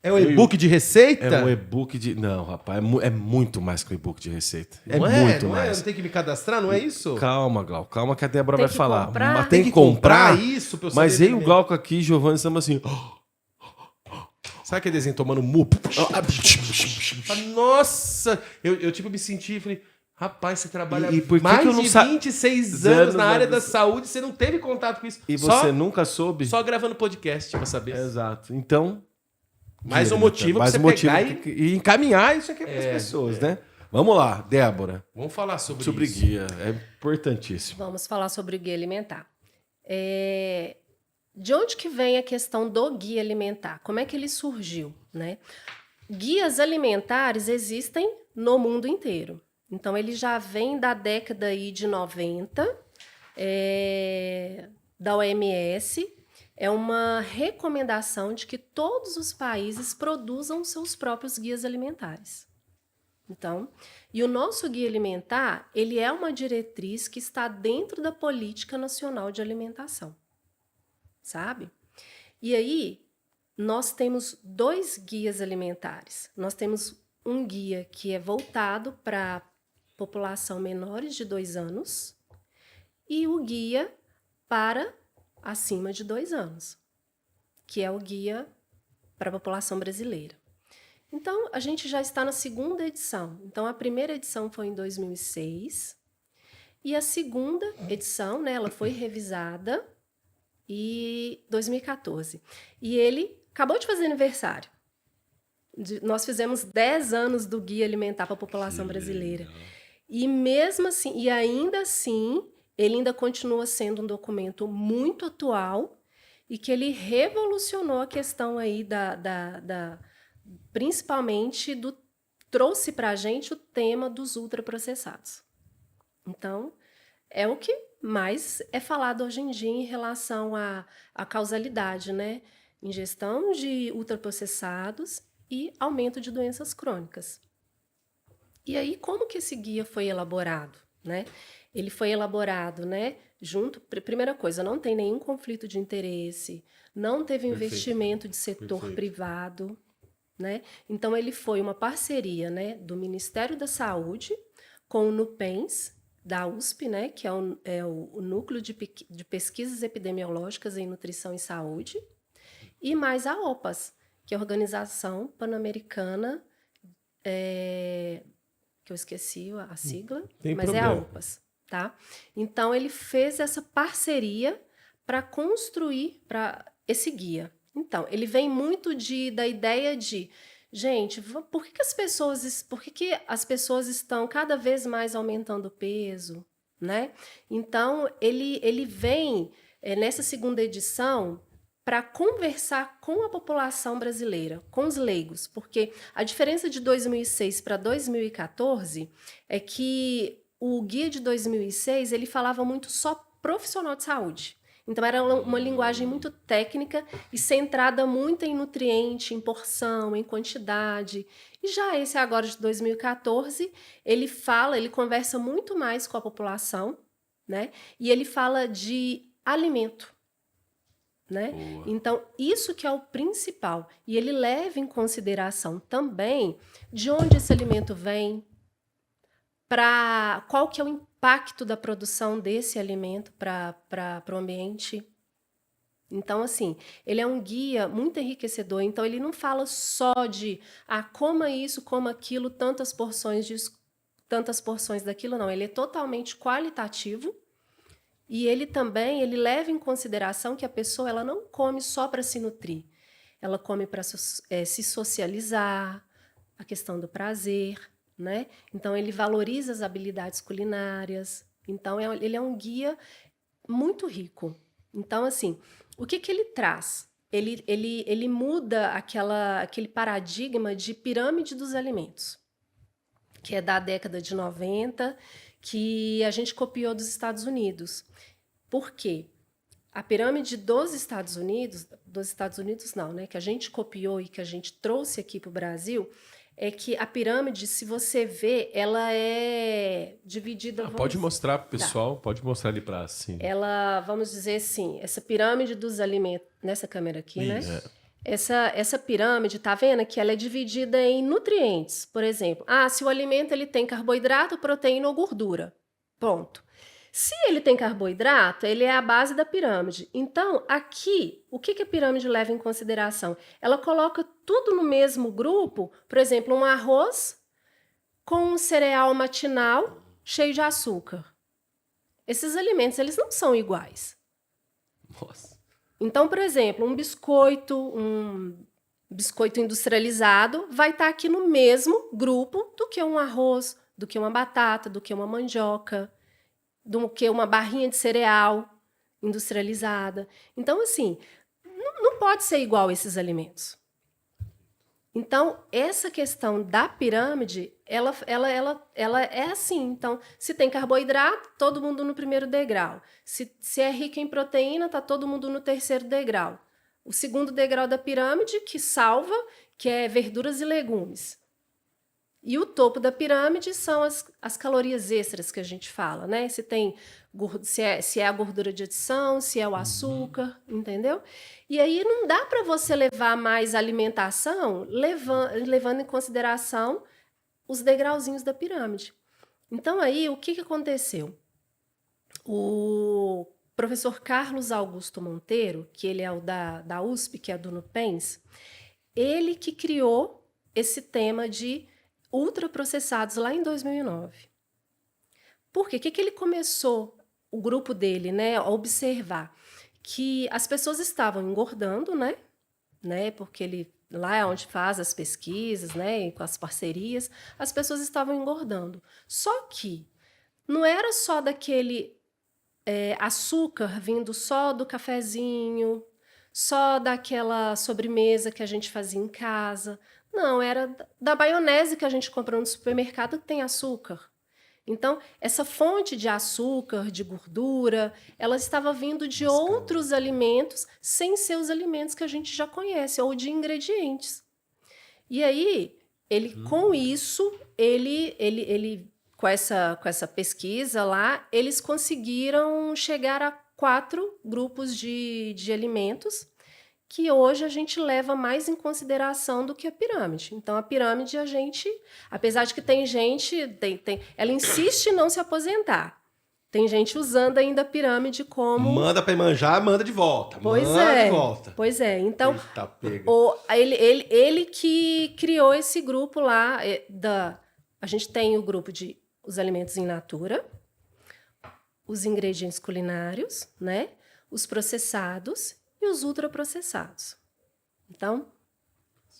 É um e-book de receita? é um e-book de... Não, rapaz, é muito mais que um e-book de receita. É Não muito não mais. Não tem que me cadastrar, não é isso? Calma, Glauco. Calma que a Débora Tem vai que falar. comprar? Mas Tem que comprar isso pra eu saber Mas eu e o primeiro. Glauco aqui, Giovanni, estamos assim... Sabe aquele desenho tomando mu? Nossa! Eu tipo me senti e falei... Rapaz, você trabalha E por que mais que eu não de sa- 26 anos anos na na área vida? da saúde, você não teve contato com isso. E Só- você nunca soube? Só gravando podcast pra saber. Exato. Então... Mais um guia motivo pra mais você um motivo pegar e encaminhar isso aqui para as pessoas, né? Vamos lá, Débora. Vamos falar sobre isso. Guia. É importantíssimo. Vamos falar sobre o guia alimentar. De onde que vem a questão do guia alimentar? Como é que ele surgiu, né? Guias alimentares existem no mundo inteiro. Então, ele já vem da década aí de 90, da OMS. É uma recomendação de que todos os países produzam seus próprios guias alimentares. Então, e o nosso guia alimentar, ele é uma diretriz que está dentro da Política Nacional de Alimentação, sabe? E aí, nós temos 2 guias alimentares. Nós temos um guia que é voltado para a população menores de 2 anos e o guia para acima de 2 anos, que é o guia para a população brasileira. Então, a gente já está na 2ª edição. Então, a primeira edição foi em 2006 E a segunda edição, né, ela foi revisada em 2014. E ele acabou de fazer aniversário. Nós fizemos 10 anos do Guia Alimentar para a População Brasileira. E mesmo assim, e ainda assim, ele ainda continua sendo um documento muito atual e que ele revolucionou a questão aí principalmente trouxe para a gente o tema dos ultraprocessados. Então, é o que mais é falado hoje em dia em relação à causalidade, né? Ingestão de ultraprocessados e aumento de doenças crônicas. E aí, como que esse guia foi elaborado, né? Ele foi elaborado, né, primeira coisa, não tem nenhum conflito de interesse, não teve investimento de setor privado, né? Então, ele foi uma parceria, né, do Ministério da Saúde com o NUPENS, da USP, né, que é o Núcleo de Pesquisas Epidemiológicas em Nutrição e Saúde, e mais a OPAS, que é a Organização Pan-Americana, que eu esqueci a sigla, mas é a OPAS, tá? Então, ele fez essa parceria para construir esse guia. Então, ele vem muito da ideia de, gente, por que as pessoas estão cada vez mais aumentando o peso, né? Então, ele vem nessa segunda edição para conversar com a população brasileira, com os leigos, porque a diferença de 2006 para 2014 é que o guia de 2006 ele falava muito só profissional de saúde. Então, era uma linguagem muito técnica e centrada muito em nutriente, em porção, em quantidade. E já esse agora de 2014, ele conversa muito mais com a população, né? E ele fala de alimento. Né? Então, isso que é o principal. E ele leva em consideração também de onde esse alimento vem, qual que é o impacto da produção desse alimento para o ambiente. Então, assim, ele é um guia muito enriquecedor. Então, ele não fala só de coma isso, coma aquilo, tantas porções disso, tantas porções daquilo, não. Ele é totalmente qualitativo. E ele leva em consideração que a pessoa ela não come só para se nutrir. Ela come para se socializar, a questão do prazer, né? Então, ele valoriza as habilidades culinárias. Então, ele é um guia muito rico. Então, assim, o que ele traz? Ele muda aquele paradigma de pirâmide dos alimentos, que é da década de 90, que a gente copiou dos Estados Unidos. Por quê? A pirâmide dos Estados Unidos não, né? Que a gente copiou e que a gente trouxe aqui para o Brasil, é que a pirâmide, se você vê, ela é dividida... Pode mostrar para o pessoal, pode mostrar ali para assim. Ela, vamos dizer assim, essa pirâmide dos alimentos, nessa câmera aqui, isso, né? Essa pirâmide, tá vendo que ela é dividida em nutrientes, por exemplo. Se o alimento ele tem carboidrato, proteína ou gordura. Ponto. Se ele tem carboidrato, ele é a base da pirâmide. Então, aqui, o que a pirâmide leva em consideração? Ela coloca tudo no mesmo grupo, por exemplo, um arroz com um cereal matinal cheio de açúcar. Esses alimentos, eles não são iguais. Nossa. Então, por exemplo, um biscoito industrializado vai estar aqui no mesmo grupo do que um arroz, do que uma batata, do que uma mandioca, do que uma barrinha de cereal industrializada. Então, assim, não pode ser igual esses alimentos. Então, essa questão da pirâmide, ela é assim. Então, se tem carboidrato, todo mundo no primeiro degrau. Se é rica em proteína, está todo mundo no terceiro degrau. O segundo degrau da pirâmide, que salva, que é verduras e legumes. E o topo da pirâmide são as calorias extras que a gente fala, né? Se é a gordura de adição, se é o açúcar, entendeu? E aí não dá para você levar mais alimentação levando em consideração os degrauzinhos da pirâmide. Então aí o que aconteceu? O professor Carlos Augusto Monteiro, que ele é o da USP, que é do NUPENS, ele que criou esse tema de ultraprocessados lá em 2009. Por quê? O que que ele começou, o grupo dele, né, a observar? Que as pessoas estavam engordando, né? Porque ele lá é onde faz as pesquisas, né, e com as parcerias, as pessoas estavam engordando. Só que não era só daquele açúcar vindo só do cafezinho, só daquela sobremesa que a gente fazia em casa. Não, era da maionese que a gente compra no supermercado que tem açúcar. Então, essa fonte de açúcar, de gordura, ela estava vindo de outros alimentos, sem ser os alimentos que a gente já conhece, ou de ingredientes. E aí, ele, com isso, ele com essa pesquisa lá, eles conseguiram chegar a 4 grupos de alimentos que hoje a gente leva mais em consideração do que a pirâmide. Então, a pirâmide, a gente, apesar de que tem gente, ela insiste em não se aposentar. Tem gente usando ainda a pirâmide como... Manda pra manjar, manda de volta. Pois manda é, de volta. pois é. Então, Eita, pega. ele que criou esse grupo lá, a gente tem o grupo de os alimentos in natura, os ingredientes culinários, né? Os processados e os ultraprocessados. Então,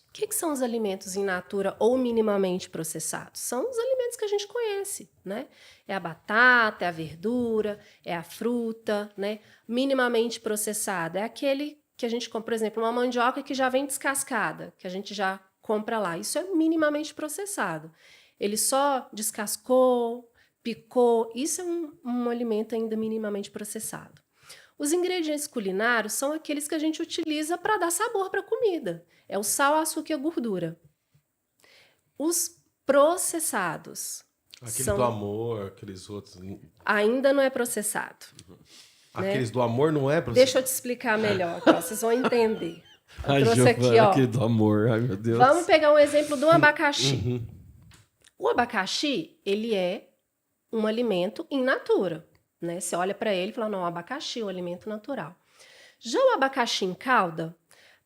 o que são os alimentos in natura ou minimamente processados? São os alimentos que a gente conhece, né? É a batata, é a verdura, é a fruta, né? Minimamente processado é aquele que a gente compra, por exemplo, uma mandioca que já vem descascada, que a gente já compra lá. Isso é minimamente processado. Ele só descascou, picou, isso é um alimento ainda minimamente processado. Os ingredientes culinários são aqueles que a gente utiliza para dar sabor para a comida. É o sal, açúcar e a gordura. Os processados. Aquele do amor, aqueles outros. Ainda não é processado. Aqueles do amor não é, professor? Deixa eu te explicar melhor, ó, vocês vão entender. Eu trouxe aqui, ó. Aquele do amor, ai meu Deus. Vamos pegar um exemplo do abacaxi. O abacaxi, ele é um alimento in natura. Né? Você olha para ele e fala, não, o abacaxi é um alimento natural. Já o abacaxi em calda,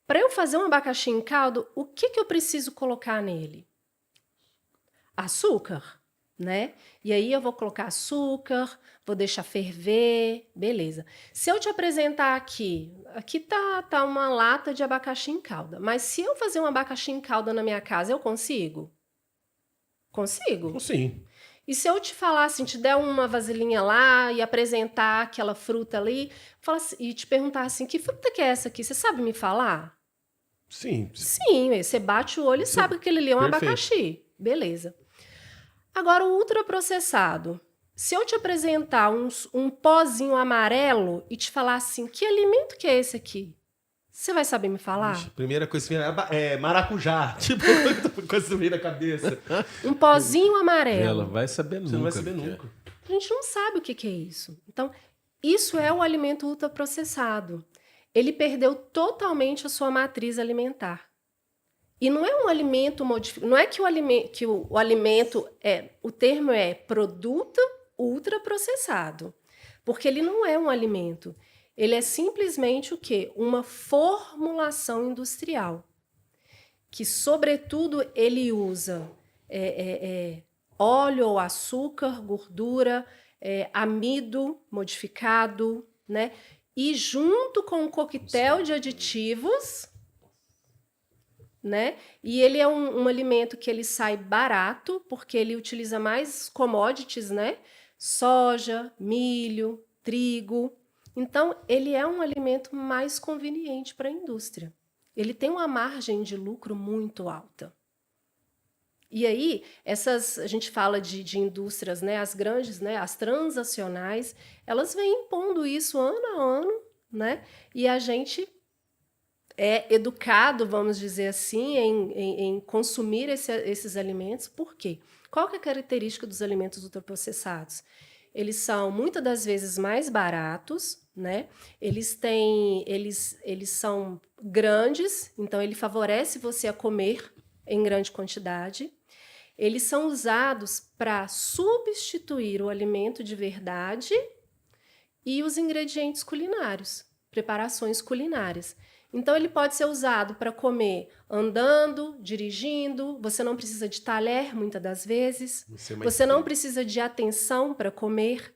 para eu fazer um abacaxi em caldo, o que eu preciso colocar nele? Açúcar, né? E aí eu vou colocar açúcar, vou deixar ferver, beleza. Se eu te apresentar aqui tá uma lata de abacaxi em calda, mas se eu fazer um abacaxi em calda na minha casa, eu consigo? Consigo. Sim. E se eu te falar assim, te der uma vasilhinha lá e apresentar aquela fruta ali, e te perguntar assim, que fruta que é essa aqui? Você sabe me falar? Sim. Sim, você bate o olho e sabe que aquele ali é um Perfeito. abacaxi. Beleza. Agora, o ultraprocessado. Se eu te apresentar um pozinho amarelo e te falar assim, que alimento que é esse aqui? Você vai saber me falar? Ixi, primeira coisa que vem é maracujá. Tipo, coisa que vem na cabeça. Um pozinho amarelo. Ela vai saber nunca. Você não vai saber o que é. nunca. A gente não sabe o que é isso. Então, isso é o alimento ultraprocessado. Ele perdeu totalmente a sua matriz alimentar. E não é um alimento modificado. Não é que o alimento é. O termo é produto ultraprocessado. Porque ele não é um alimento. Ele é simplesmente o quê? Uma formulação industrial. Que, sobretudo, ele usa óleo ou açúcar, gordura, amido modificado, né? E junto com um coquetel de aditivos, né? E ele é um alimento que ele sai barato, porque ele utiliza mais commodities, né? Soja, milho, trigo. Então, ele é um alimento mais conveniente para a indústria. Ele tem uma margem de lucro muito alta. E aí, a gente fala de indústrias, né, as grandes, né, as transacionais, elas vêm impondo isso ano a ano, né, e a gente é educado, vamos dizer assim, em consumir esses alimentos. Por quê? Qual que é a característica dos alimentos ultraprocessados? Eles são, muitas das vezes, mais baratos, né? Eles são grandes, então ele favorece você a comer em grande quantidade. Eles são usados para substituir o alimento de verdade e os ingredientes culinários, preparações culinárias. Então, ele pode ser usado para comer andando, dirigindo, você não precisa de talher, muitas das vezes, você não precisa de atenção para comer.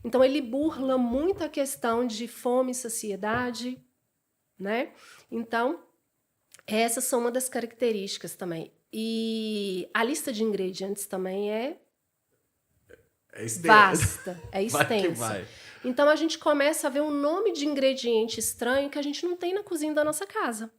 Então, ele burla muito a questão de fome e saciedade, né? Então, essas são uma das características também. E a lista de ingredientes também é vasta, é extensa. Então, a gente começa a ver um nome de ingrediente estranho que a gente não tem na cozinha da nossa casa.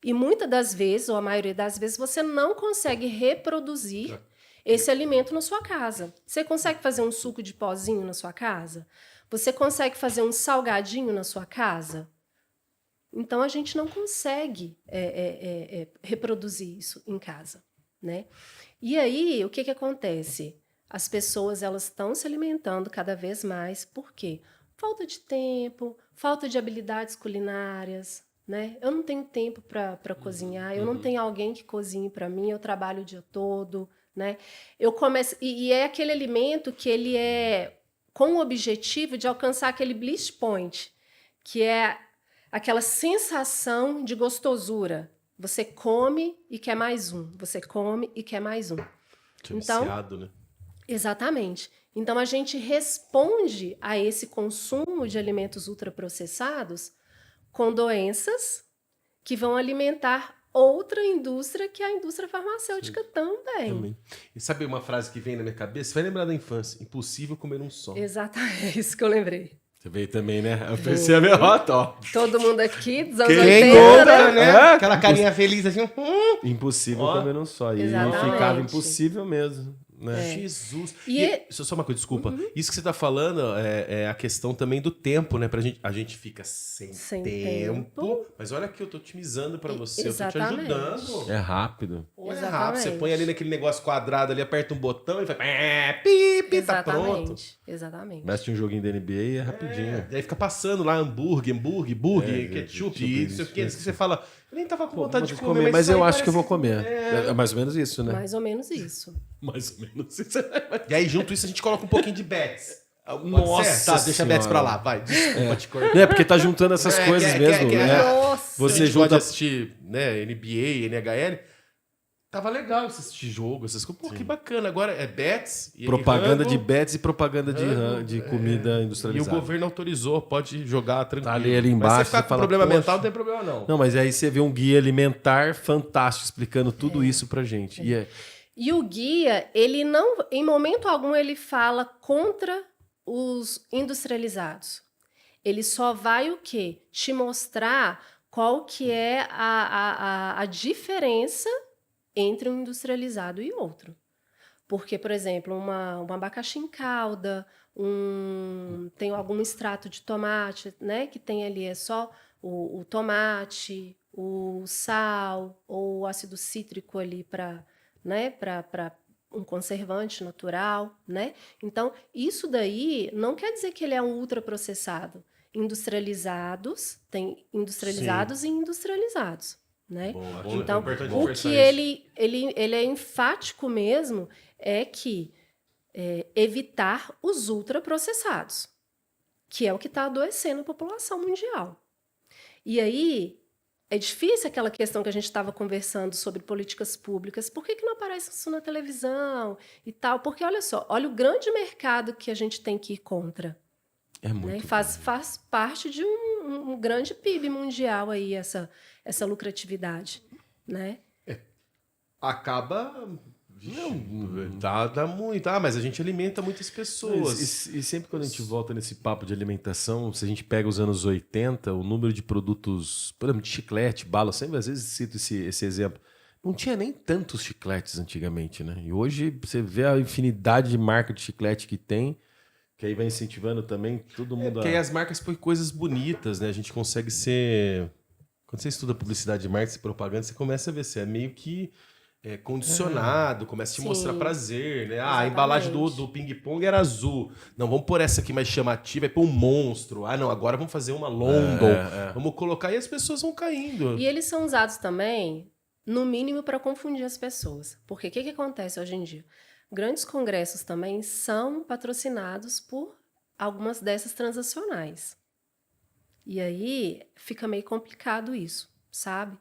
E muitas das vezes, ou a maioria das vezes, você não consegue reproduzir esse alimento na sua casa. Você consegue fazer um suco de pozinho na sua casa? Você consegue fazer um salgadinho na sua casa? Então, a gente não consegue reproduzir isso em casa, né? E aí, o que acontece? As pessoas elas estão se alimentando cada vez mais. Por quê? Falta de tempo, falta de habilidades culinárias, né? Eu não tenho tempo para cozinhar, eu não tenho alguém que cozinhe para mim, eu trabalho o dia todo, né? Eu começo e é aquele alimento que ele é com o objetivo de alcançar aquele bliss point, que é aquela sensação de gostosura. Você come e quer mais um, você come e quer mais um. Então, viciado, né? Exatamente. Então, a gente responde a esse consumo de alimentos ultraprocessados com doenças que vão alimentar outra indústria, que é a indústria farmacêutica também. E sabe uma frase que vem na minha cabeça? Você vai lembrar da infância. Impossível comer um só. Exatamente, é isso que eu lembrei. Você veio também, né? Eu pensei a minha rota, ó. Todo mundo aqui dos anos Quem 80, conta, né? Aquela carinha feliz assim. Impossível Ó. comer um só. E Exatamente. ficava impossível mesmo. Né? Jesus. E Só uma coisa, desculpa. Isso que você tá falando é a questão também do tempo, né? A gente fica sem tempo. Mas olha que eu tô otimizando pra você. Exatamente. Eu tô te ajudando. É rápido. Ou é Exatamente. rápido. Você põe ali naquele negócio quadrado ali, aperta um botão e faz. Pipi, tá pronto. Exatamente. Mestre um joguinho da NBA e é rapidinho. E aí fica passando lá hambúrguer, ketchup, não sei o que. Isso que você fala. Eu nem tava com vontade de comer, mas isso eu aí acho que eu vou parece- comer. É mais ou menos isso, né? Mais ou menos isso. Mais ou menos isso. E aí, junto isso, a gente coloca um pouquinho de bets. Nossa Tá, deixa bets pra lá, vai. Desculpa te cortar. É porque tá juntando essas coisas mesmo, né? Nossa! Você Você junta pode assistir, né, NBA, NHL. Tava legal você assistir jogo, essas coisas. Pô, que bacana. Agora é bets. E propaganda rango, de bets e propaganda rango, de comida E o industrializada. governo autorizou, pode jogar tranquilo. Tá ali embaixo, Mas se você ficar você com fala, problema "Poxa." mental, não tem problema não. Não, mas aí você vê um guia alimentar fantástico explicando tudo isso pra gente. E o guia, ele não, em momento algum, ele fala contra os industrializados. Ele só vai o quê? Te mostrar qual que é a diferença entre um industrializado e outro. Porque, por exemplo, um abacaxi em calda, tem algum extrato de tomate, né? Que tem ali é só o tomate, o sal ou o ácido cítrico ali para um conservante natural, né? Então, isso daí não quer dizer que ele é um ultraprocessado. Tem industrializados e industrializados, né? Então, o que ele é enfático mesmo é que evitar os ultraprocessados, que é o que está adoecendo a população mundial. E aí, é difícil aquela questão que a gente estava conversando sobre políticas públicas. Por que não aparece isso na televisão e tal? Porque, olha só, olha o grande mercado que a gente tem que ir contra. É muito Né? Faz parte de um grande PIB mundial aí, essa lucratividade, né? Acaba... Não, dá muito. Ah, mas a gente alimenta muitas pessoas. E sempre quando a gente volta nesse papo de alimentação, se a gente pega os anos 80, o número de produtos, por exemplo, de chiclete, bala, eu sempre às vezes cito esse exemplo. Não tinha nem tantos chicletes antigamente, né? E hoje você vê a infinidade de marca de chiclete que tem, que aí vai incentivando também todo mundo Porque aí as marcas põem coisas bonitas, né? A gente consegue ser... Quando você estuda publicidade de marketing e propaganda, você começa a ver, você é meio que condicionado, começa a te mostrar prazer, né? Ah, a embalagem do ping-pong era azul. Não, vamos pôr essa aqui mais chamativa, é pôr um monstro. Ah, não, agora vamos fazer uma London. Vamos colocar e as pessoas vão caindo. E eles são usados também, no mínimo, para confundir as pessoas. Porque o que acontece hoje em dia? Grandes congressos também são patrocinados por algumas dessas transacionais. E aí fica meio complicado isso, sabe?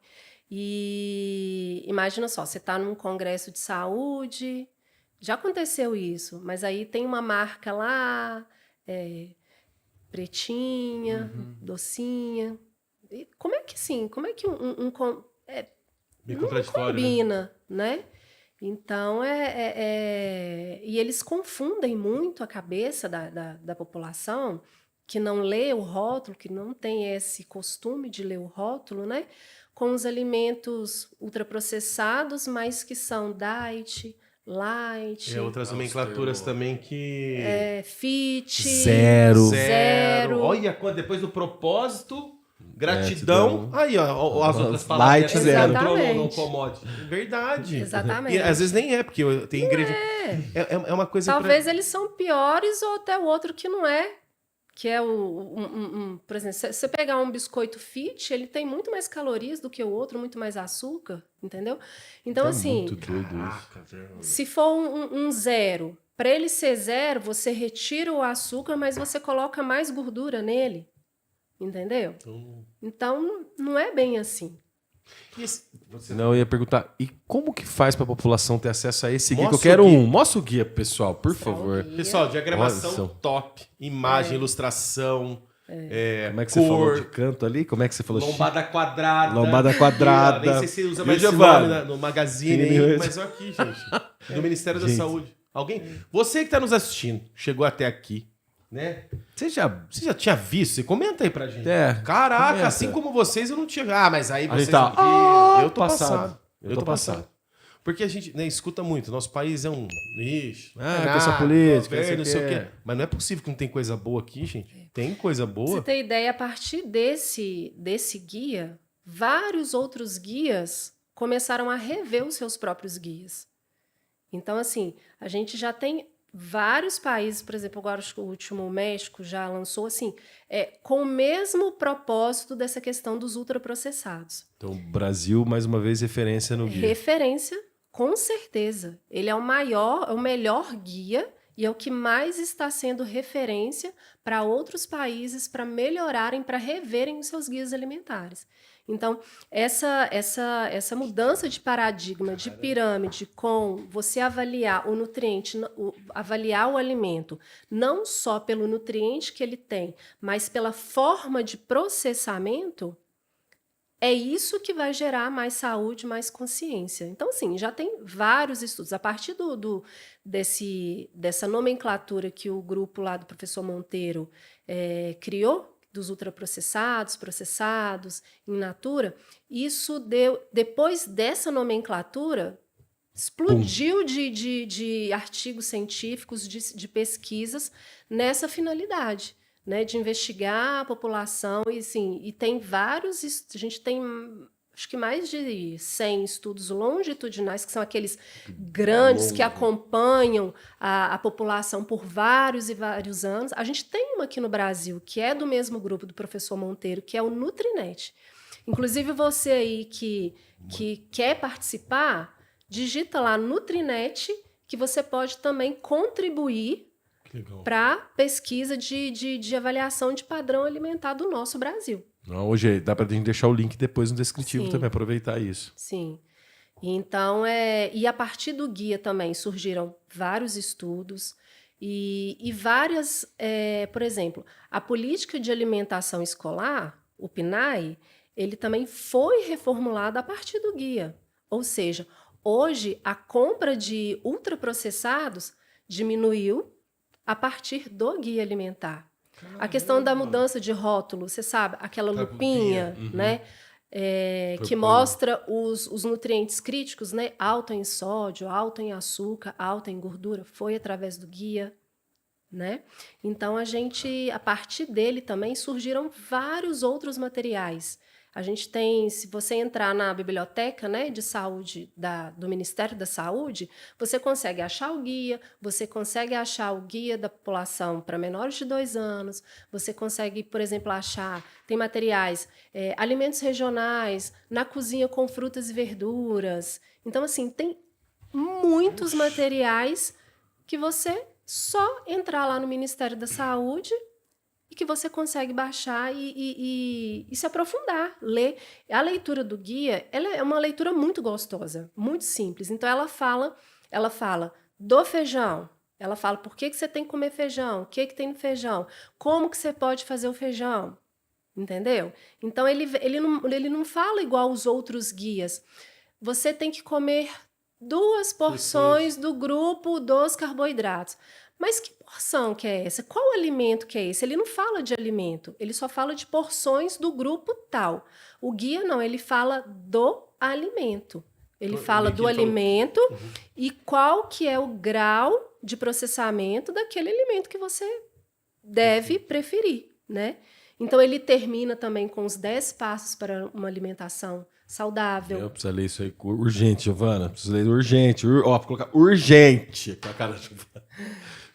E imagina só, você está num congresso de saúde, já aconteceu isso, mas aí tem uma marca lá, pretinha, docinha. E como é que sim? Como é que Meio não contraditório, né? combina, né? Então, e eles confundem muito a cabeça da população que não lê o rótulo, que não tem esse costume de ler o rótulo, né? Com os alimentos ultraprocessados, mas que são diet, light, Outras nomenclaturas também que... fit, Zero. Olha, depois do propósito, gratidão. Aí, ó, as outras palavras. Light, zero. Entrou no Exatamente. commodity. Verdade. Exatamente. E às vezes nem é, porque tem ingrediente. É uma coisa Talvez eles são piores ou até o outro que não é. Que é por exemplo, se você pegar um biscoito fit, ele tem muito mais calorias do que o outro, muito mais açúcar, entendeu? Então, assim, Muito doido isso. se for um zero, para ele ser zero, você retira o açúcar, mas você coloca mais gordura nele, entendeu? Então, não é bem assim. Não, eu ia perguntar, e como que faz para a população ter acesso a esse guia? Que eu Mostra quero o guia. Mostra o guia, pessoal, por Mostra o favor. guia. Pessoal, diagramação Olha, top. Imagem, ilustração. Como é que você falou de canto ali? Como é que você falou? Lombada quadrada. Lombada quadrada. Nem sei se usa E mais o esse Giovanni? nome no Magazine Sim, aí, mesmo. mas olha aqui, gente. Do Ministério da Gente. Saúde. Alguém? Você que está nos assistindo, chegou até aqui, né? Você já tinha visto? Você comenta aí pra gente. Caraca, comenta. assim como vocês, eu não tinha. Ah, mas aí A vocês gente tá, não viram. Eu tô passado. passado. Eu tô passado. Porque a gente escuta muito. Nosso país é um lixo. pessoa política, governo, não sei o quê. quê. Mas não é possível que não tem coisa boa aqui, gente. Tem coisa Pra boa. você ter ideia, a partir desse guia, vários outros guias começaram a rever os seus próprios guias. Então, assim, a gente já tem vários países, por exemplo, agora acho que o último, o México, já lançou assim, com o mesmo propósito dessa questão dos ultraprocessados. Então, Brasil, mais uma vez, referência no guia. Referência, com certeza. Ele é o melhor guia e é o que mais está sendo referência para outros países para melhorarem, para reverem os seus guias alimentares. Então, essa mudança de paradigma, de pirâmide, com você avaliar o nutriente, avaliar o alimento, não só pelo nutriente que ele tem, mas pela forma de processamento, é isso que vai gerar mais saúde, mais consciência. Então, assim, já tem vários estudos. A partir dessa nomenclatura que o grupo lá do professor Monteiro criou, dos ultraprocessados, processados, in natura, isso depois dessa nomenclatura, explodiu de artigos científicos, de pesquisas nessa finalidade. Né, de investigar a população e tem vários, a gente tem acho que mais de 100 estudos longitudinais, que são aqueles grandes que acompanham a população por vários e vários anos. A gente tem uma aqui no Brasil, que é do mesmo grupo do professor Monteiro, que é o Nutrinet. Inclusive, você aí que quer participar, digita lá Nutrinet, que você pode também contribuir para pesquisa de avaliação de padrão alimentar do nosso Brasil. Não, hoje dá para a gente deixar o link depois no descritivo. Sim. Também, aproveitar isso. Sim. Então, e a partir do guia também surgiram vários estudos e várias, por exemplo, a política de alimentação escolar, o PNAE, ele também foi reformulado a partir do guia. Ou seja, hoje a compra de ultraprocessados diminuiu a partir do guia alimentar. Caramba. A questão da mudança de rótulo, você sabe, aquela lupinha, né? Que mostra os nutrientes críticos, né? Alto em sódio, alto em açúcar, alto em gordura, foi através do guia, né? Então, a partir dele também surgiram vários outros materiais. A gente tem, se você entrar na biblioteca, né, de saúde do Ministério da Saúde, você consegue achar o guia, você consegue achar o guia da população para menores de 2 anos, você consegue, por exemplo, tem materiais, alimentos regionais, na cozinha com frutas e verduras. Então, assim, tem muitos materiais que você só entrar lá no Ministério da Saúde e que você consegue baixar e se aprofundar, ler. A leitura do guia, ela é uma leitura muito gostosa, muito simples. Então ela fala do feijão, ela fala por que você tem que comer feijão, o que tem no feijão, como que você pode fazer o feijão, entendeu? Então ele não fala igual os outros guias. Você tem que comer 2 porções do grupo dos carboidratos. Mas que porção que é essa? Qual alimento que é esse? Ele não fala de alimento, ele só fala de porções do grupo tal. O guia não, ele fala do alimento. Ele fala do alimento e qual que é o grau de processamento daquele alimento que você deve preferir, né? Então ele termina também com os 10 passos para uma alimentação saudável. Eu preciso ler isso aí urgente, Giovana. Preciso ler urgente. Vou colocar urgente com a cara da Giovana.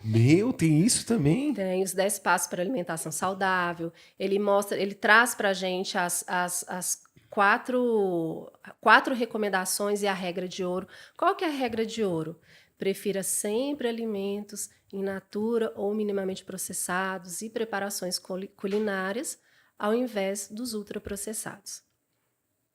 Meu, tem isso também? Tem os 10 passos para alimentação saudável. Ele traz para a gente as quatro recomendações e a regra de ouro. Qual que é a regra de ouro? Prefira sempre alimentos in natura ou minimamente processados e preparações culinárias ao invés dos ultraprocessados.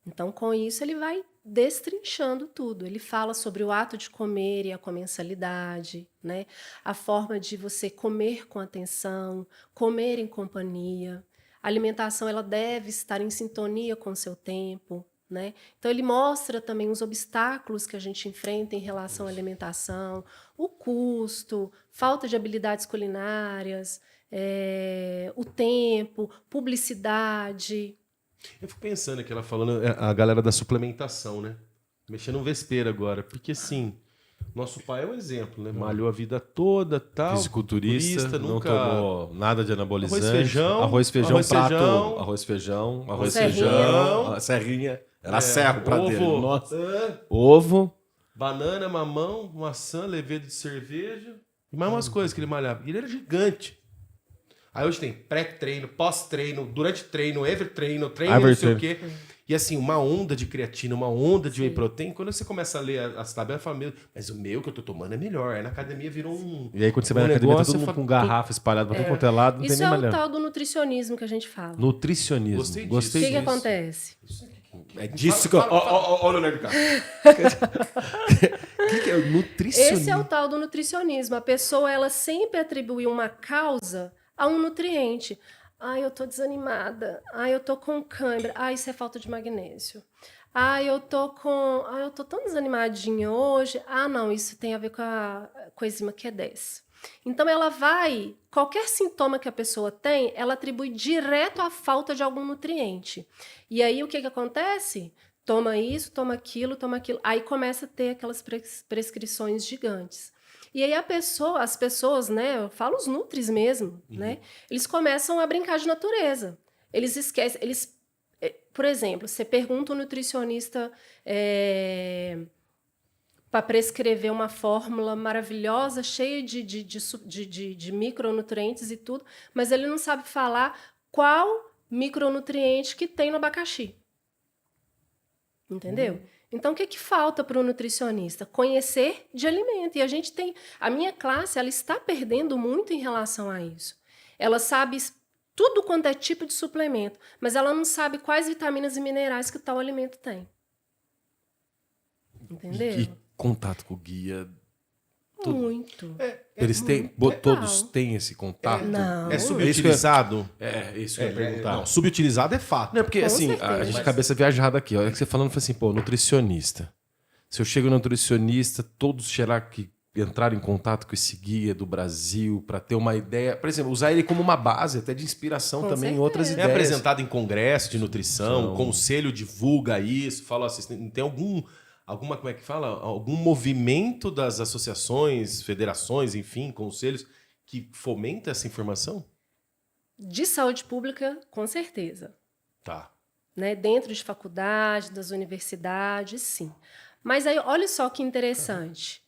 Então, com isso, ele vai destrinchando tudo. Ele fala sobre o ato de comer e a comensalidade, né? A forma de você comer com atenção, comer em companhia. A alimentação ela deve estar em sintonia com o seu tempo, né? Então, ele mostra também os obstáculos que a gente enfrenta em relação à alimentação, o custo, falta de habilidades culinárias, o tempo, publicidade. Eu fico pensando aqui, ela falando, a galera da suplementação, né? Mexendo no vespeiro agora. Porque, assim, nosso pai é um exemplo, né? Malhou a vida toda, tal. Fisiculturista, não nunca tomou nada de anabolizante. Arroz, feijão, prato, feijão. arroz, feijão, Serrinha. serrinha. Era serro pra ovo, dele. Nossa. Ovo. Banana, mamão, maçã, levedo de cerveja. E mais umas coisas que ele malhava. E ele era gigante. Aí hoje tem pré-treino, pós-treino, durante treino, treino, não sei o quê. E assim, uma onda de creatina, uma onda de whey protein. Quando você começa a ler as tabelas, você fala, mas o meu que eu tô tomando é melhor. Aí na academia virou um. E aí quando você vai na academia, tá todo mundo com garrafa espalhada pra todo quanto é lado, não Isso tem nem é o malhando. tal do nutricionismo que a gente fala. Nutricionismo. Gostei disso. Gostei O que disso. acontece? É disso que eu... Olha o nerd cara. O que é o nutricionismo? Esse é o tal do nutricionismo. A pessoa ela sempre atribui uma causa a um nutriente. Eu tô desanimada. Eu tô com cãibra. Isso é falta de magnésio. Eu tô tão desanimadinha hoje. Não, isso tem a ver com a coenzima Q10. Então ela vai, qualquer sintoma que a pessoa tem, ela atribui direto à falta de algum nutriente. E aí o que acontece? Toma isso, toma aquilo. Aí começa a ter aquelas prescrições gigantes. E aí as pessoas, né, eu falo os nutris mesmo, né, eles começam a brincar de natureza. Eles esquecem, por exemplo, você pergunta ao nutricionista para prescrever uma fórmula maravilhosa, cheia de micronutrientes e tudo, mas ele não sabe falar qual micronutriente que tem no abacaxi. Entendeu? Então, o que falta para o nutricionista? Conhecer de alimento. E a minha classe, ela está perdendo muito em relação a isso. Ela sabe tudo quanto é tipo de suplemento, mas ela não sabe quais vitaminas e minerais que tal alimento tem. Entendeu? E contato com o guia. Muito. Eles têm, legal. todos têm esse contato? Não. É subutilizado? Isso que eu ia perguntar. Não, subutilizado é fato. Não, é porque Com assim, certeza. a gente cabeça viajada aqui. Olha que você falando, foi assim, nutricionista. Se eu chego no nutricionista, todos será que entraram em contato com esse guia do Brasil para ter uma ideia, por exemplo, usar ele como uma base até de inspiração Com também em certeza. outras É ideias. apresentado em congresso de nutrição, o conselho divulga isso, fala assim, tem alguma, como é que fala? Algum movimento das associações, federações, enfim, conselhos, que fomenta essa informação? De saúde pública, com certeza. Tá. Né? Dentro de faculdade, das universidades, sim. Mas aí, olha só que interessante.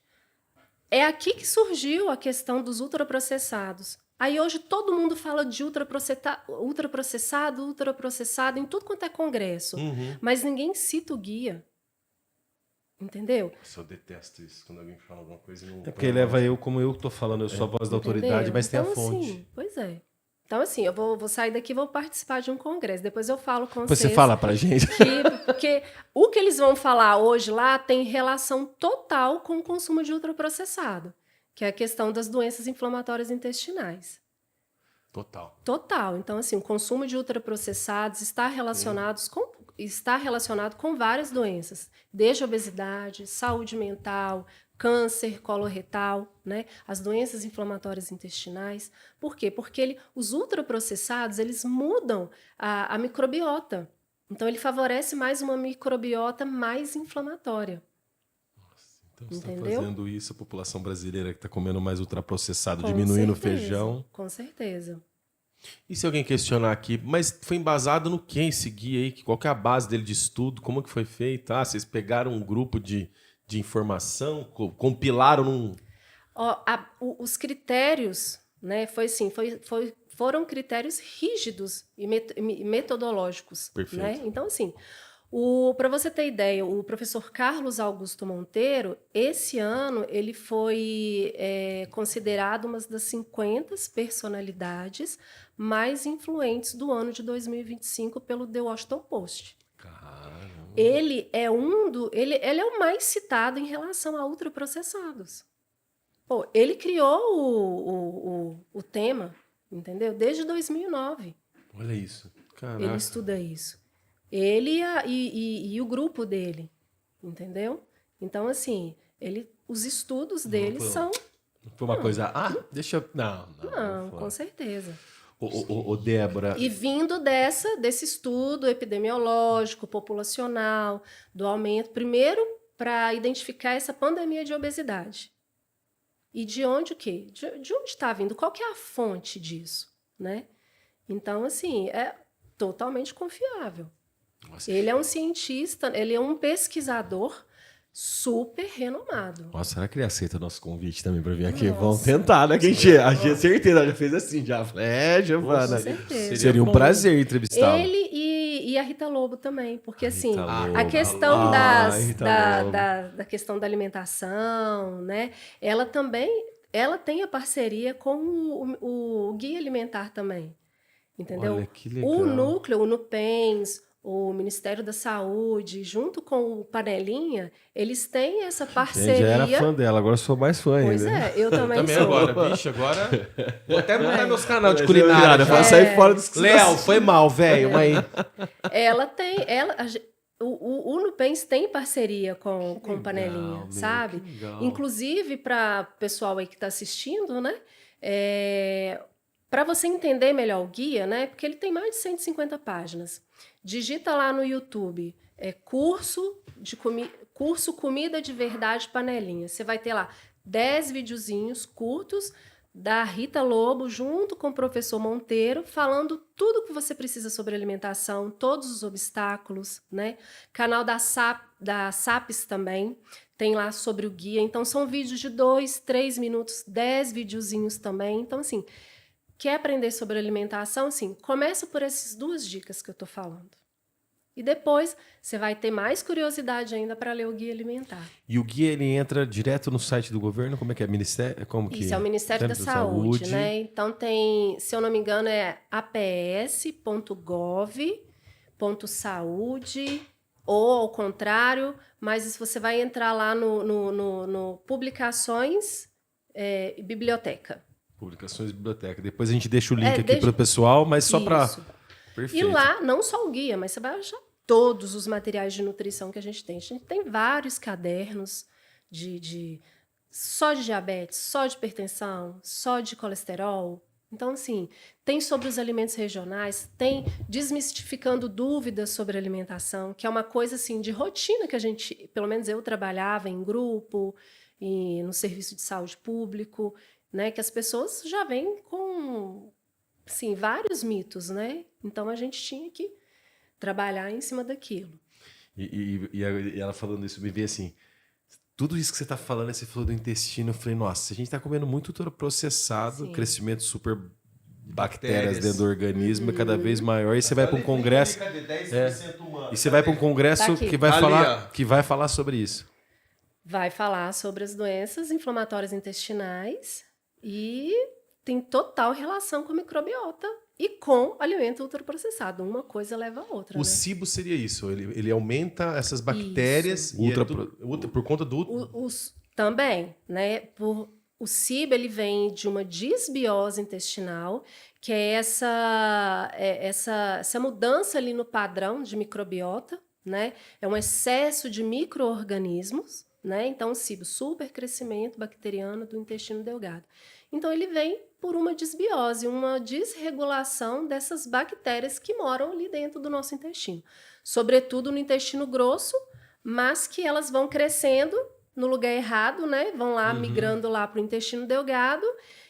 É aqui que surgiu a questão dos ultraprocessados. Aí hoje todo mundo fala de ultraprocessado em tudo quanto é congresso. Mas ninguém cita o guia. Entendeu? Eu detesto isso, quando alguém fala alguma coisa e não... É porque leva eu, como eu tô falando, eu sou a voz da autoridade, mas tem então, a fonte. Assim, pois é. Então, assim, eu vou sair daqui e vou participar de um congresso. Depois eu falo com Você vocês. fala pra gente. Porque o que eles vão falar hoje lá tem relação total com o consumo de ultraprocessado, que é a questão das doenças inflamatórias intestinais. Total. Total. Então, assim, o consumo de ultraprocessados está relacionado com várias doenças, desde obesidade, saúde mental, câncer coloretal, né? As doenças inflamatórias intestinais. Por quê? Porque os ultraprocessados, eles mudam a microbiota. Então, ele favorece mais uma microbiota mais inflamatória. Então você está Entendeu? fazendo isso, a população brasileira que está comendo mais ultraprocessado, Com diminuindo o certeza, feijão. Com certeza. E se alguém questionar aqui, mas foi embasado no que esse guia aí? Qual que é a base dele de estudo? Como que foi feito? Ah, vocês pegaram um grupo de informação, compilaram num... Ó, os critérios, né, foram critérios rígidos e metodológicos. Perfeito. Né? Então, assim, para você ter ideia, o professor Carlos Augusto Monteiro, esse ano, ele foi considerado uma das 50 personalidades mais influentes do ano de 2025 pelo The Washington Post. Caramba. Ele é ele é o mais citado em relação a ultraprocessados. Pô, ele criou o tema, entendeu? Desde 2009. Olha isso. Caraca. Ele estuda isso. Ele e o grupo dele, entendeu? Então, assim, os estudos dele são... Foi uma coisa... Ah, deixa eu... Não, com certeza. Ô, Débora... E vindo desse estudo epidemiológico, populacional, do aumento, primeiro para identificar essa pandemia de obesidade. E de onde o quê? De onde está vindo? Qual que é a fonte disso? Né? Então, assim, é totalmente confiável. Nossa. Ele é um cientista, ele é um pesquisador super renomado. Nossa, será que ele aceita nosso convite também para vir aqui? Nossa. Vamos tentar, né? Que a gente certeza, já fez assim, já. Giovana. Com certeza. Seria um prazer entrevistá-lo. Ele e a Rita Lobo também, porque assim, Lobo. a questão Rita Lobo. da questão da alimentação, né? Ela tem a parceria com o Guia Alimentar também, entendeu? Olha, que legal. O núcleo, o NUPENS, o Ministério da Saúde, junto com o Panelinha, eles têm essa parceria. Já era fã dela, agora sou mais fã Pois ainda. é, eu também Também sou. agora, bicho, agora... Vou até mudar meus canais de culinária. Pra sair fora dos... Léo, foi mal, velho, mas... O NUPENS tem parceria com o Panelinha, meu, sabe? que legal. Inclusive, para o pessoal aí que está assistindo, né? Para você entender melhor o guia, né? Porque ele tem mais de 150 páginas. Digita lá no YouTube, curso Comida de Verdade Panelinha. Você vai ter lá 10 videozinhos curtos da Rita Lobo, junto com o professor Monteiro, falando tudo que você precisa sobre alimentação, todos os obstáculos, né? Canal da SAPS também tem lá sobre o guia. Então, são vídeos de 2, 3 minutos, 10 videozinhos também. Então, assim, quer aprender sobre alimentação? Assim, começa por essas 2 dicas que eu estou falando. E depois você vai ter mais curiosidade ainda para ler o Guia Alimentar. E o guia, ele entra direto no site do governo? Como é que é? Ministério? Como que... Isso, é o Ministério da Saúde, né? Então tem, se eu não me engano, é aps.gov.saude ou ao contrário, mas se você vai entrar lá no Publicações e Biblioteca. Publicações e biblioteca. Depois a gente deixa o link aqui para o pessoal, mas só para... Perfeito. E lá, não só o guia, mas você vai achar todos os materiais de nutrição que a gente tem. A gente tem vários cadernos só de diabetes, só de hipertensão, só de colesterol. Então, assim, tem sobre os alimentos regionais, tem desmistificando dúvidas sobre alimentação, que é uma coisa, assim, de rotina que a gente, pelo menos eu trabalhava em grupo, e no serviço de saúde público, né, que as pessoas já vêm com... Sim, vários mitos, né? Então a gente tinha que trabalhar em cima daquilo. E ela falando isso, me veio assim, tudo isso que você está falando, você falou do intestino, eu falei, nossa, a gente está comendo muito processado, crescimento super bactérias dentro do organismo, é cada vez maior, e você vai para um congresso... E você vai para um congresso que vai falar sobre isso. Vai falar sobre as doenças inflamatórias intestinais e tem total relação com a microbiota e com alimento ultraprocessado. Uma coisa leva a outra, O né? SIBO seria isso, ele aumenta essas bactérias e por conta do... Também, né? O SIBO, ele vem de uma disbiose intestinal, que é essa mudança ali no padrão de microbiota, né? É um excesso de micro-organismos, né? Então, o SIBO, supercrescimento bacteriano do intestino delgado. Então, ele vem por uma disbiose, uma desregulação dessas bactérias que moram ali dentro do nosso intestino. Sobretudo no intestino grosso, mas que elas vão crescendo no lugar errado, né? Vão lá migrando lá para o intestino delgado.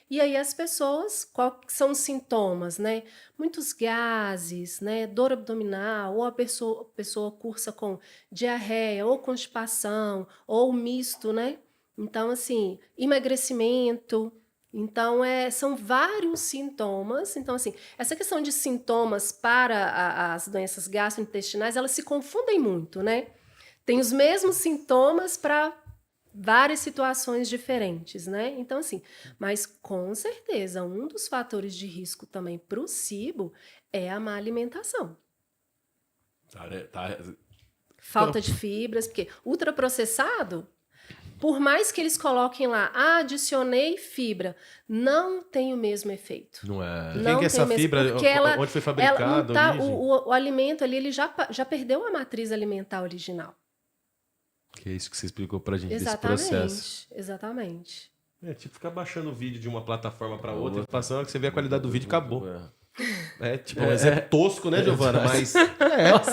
E aí as pessoas, quais são os sintomas, né? Muitos gases, né? Dor abdominal, ou a pessoa cursa com diarreia, ou constipação, ou misto, né? Então, assim, emagrecimento. Então, são vários sintomas. Então, assim, essa questão de sintomas para as doenças gastrointestinais, elas se confundem muito, né? Tem os mesmos sintomas para várias situações diferentes, né? Então, assim, mas com certeza, um dos fatores de risco também para o SIBO é a má alimentação. Falta de fibras, porque ultraprocessado, por mais que eles coloquem lá, adicionei fibra, não tem o mesmo efeito. Não é. Não Quem que é essa tem mesmo, fibra? porque ela- Onde foi Ela fabricado? não tá, a origem? o alimento ali, ele já perdeu a matriz alimentar original. Que é isso que você explicou pra gente desse processo. Exatamente. É tipo ficar baixando o vídeo de uma plataforma para outra e passando que você vê a qualidade do vídeo acabou. É tipo, mas é tosco, né, Giovana? Mas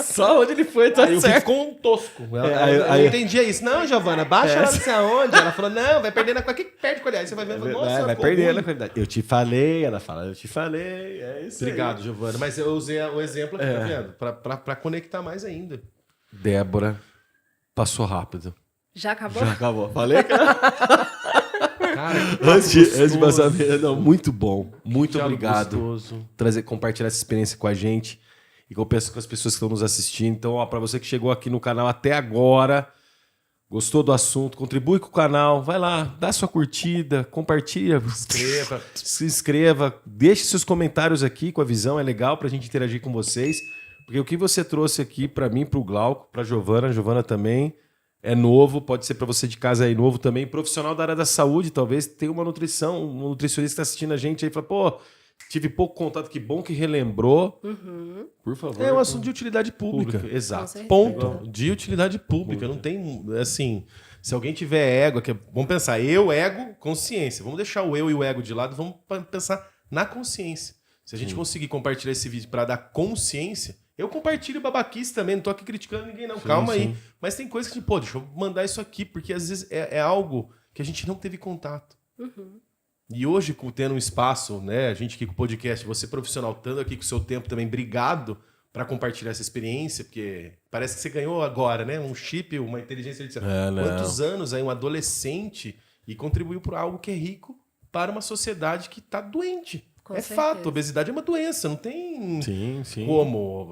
Só onde ele foi, tá aí o vídeo ficou um tosco. Eu entendia isso. Não, Giovana, baixa ela não sei aonde. Ela falou, não, vai perdendo a qualidade. Que perde qualidade. Aí você vai vendo, nossa, vai ficou perdendo ruim. a qualidade. Eu te falei, ela fala, eu te falei. É isso Obrigado, Giovana. Mas eu usei o exemplo aqui, tá vendo? Pra conectar mais ainda. Débora, passou rápido. Já acabou? Já acabou. Falei, cara. Cara, antes de passar, não, muito bom. Muito diálogo obrigado. gostoso. Compartilhar essa experiência com a gente e com as pessoas que estão nos assistindo. Então, ó, para você que chegou aqui no canal até agora, gostou do assunto, contribui com o canal, vai lá, dá sua curtida, compartilha, se inscreva, deixe seus comentários aqui com a visão, é legal pra gente interagir com vocês, porque o que você trouxe aqui pra mim, pro Glauco, pra Giovana também, é novo, pode ser para você de casa aí novo também, profissional da área da saúde, talvez tenha uma nutrição, um nutricionista que está assistindo a gente aí e fala, pô, tive pouco contato, que bom que relembrou. Por favor. É um assunto de utilidade pública. Exato. Ponto. De utilidade pública. Não tem, assim, se alguém tiver ego, vamos pensar, eu, ego, consciência. Vamos deixar o eu e o ego de lado, vamos pensar na consciência. Se a gente conseguir compartilhar esse vídeo para dar consciência, eu compartilho babaquice também, não tô aqui criticando ninguém não, calma aí. Mas tem coisa que, pô, deixa eu mandar isso aqui, porque às vezes é algo que a gente não teve contato. E hoje, tendo um espaço, né, a gente aqui com o podcast, você profissional, estando aqui com o seu tempo também, obrigado para compartilhar essa experiência, porque parece que você ganhou agora, né, um chip, uma inteligência artificial. Quantos anos aí, um adolescente, e contribuiu para algo que é rico para uma sociedade que está doente. Com é certeza. fato, a obesidade é uma doença, não tem como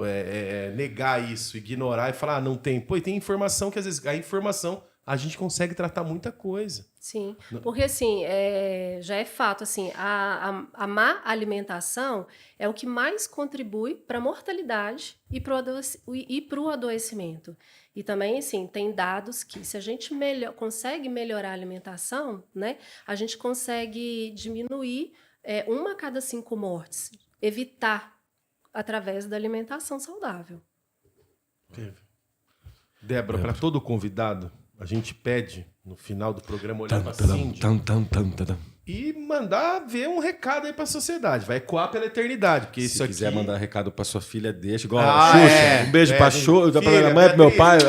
negar isso, ignorar e falar, não tem. Pô, e tem informação que às vezes a informação a gente consegue tratar muita coisa. Sim, porque assim, já é fato, assim, a má alimentação é o que mais contribui para a mortalidade e para o adoecimento. E também, assim, tem dados que se a gente consegue melhorar a alimentação, né, a gente consegue diminuir 1 a cada 5 mortes, evitar através da alimentação saudável. Débora, para todo convidado, a gente pede no final do programa olhar para Cindy e mandar ver um recado aí para a sociedade. Vai ecoar pela eternidade, porque Se isso quiser aqui... mandar recado pra sua filha, deixa. Igual Ah, a Xuxa. é. Um beijo pra Xuxa, pra minha mãe, pro meu pai.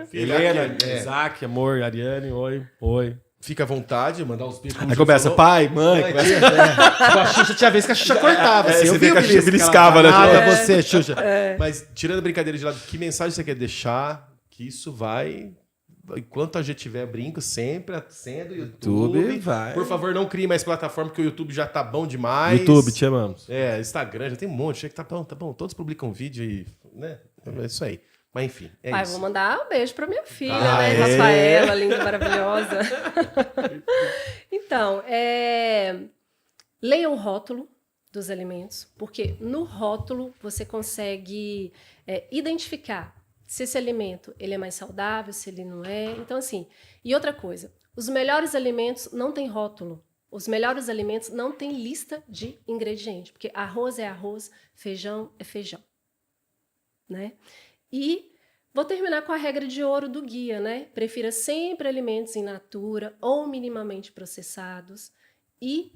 Filha, Helena, aqui, Isaac, amor, Ariane, oi. Fica à vontade, mandar uns beijos. Aí começa, pai, mãe. Tipo, a Xuxa tinha vez que a Xuxa cortava. Assim, você vê que a Xuxa beliscava, né? Nada você, Xuxa. Mas, tirando a brincadeira de lado, que mensagem você quer deixar? Que isso vai... Enquanto a gente tiver brinco, sempre acenda o YouTube. Vai. Por favor, não crie mais plataforma, que o YouTube já tá bom demais. YouTube, te amamos. Instagram, já tem um monte. Chega que tá bom. Todos publicam vídeo e... né? É isso aí. Mas enfim, Pai, isso. vou mandar um beijo para minha filha, Ah, né? é? Rafaela, linda, maravilhosa. Então, Leia o rótulo dos alimentos, porque no rótulo você consegue identificar se esse alimento ele é mais saudável, se ele não é. Então, assim, e outra coisa, os melhores alimentos não têm rótulo. Os melhores alimentos não têm lista de ingredientes, porque arroz é arroz, feijão é feijão, né? E vou terminar com a regra de ouro do guia, né? Prefira sempre alimentos in natura ou minimamente processados e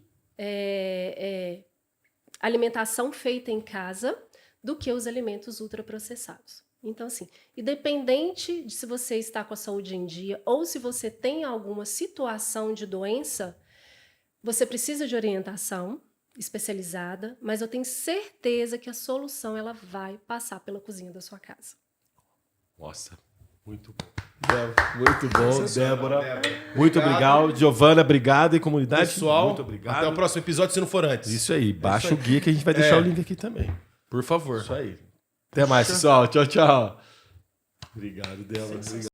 alimentação feita em casa do que os alimentos ultraprocessados. Então, assim, independente de se você está com a saúde em dia ou se você tem alguma situação de doença, você precisa de orientação especializada, mas eu tenho certeza que a solução ela vai passar pela cozinha da sua casa. Nossa, muito bom. Muito bom, Débora. Muito obrigado. Giovana, obrigado. E comunidade, Pessoal, muito obrigado. até o próximo episódio, se não for antes. Isso aí, baixa o guia que a gente vai deixar o link aqui também. Por favor. Isso aí. Até mais, pessoal. Tchau, tchau. Obrigado, Débora.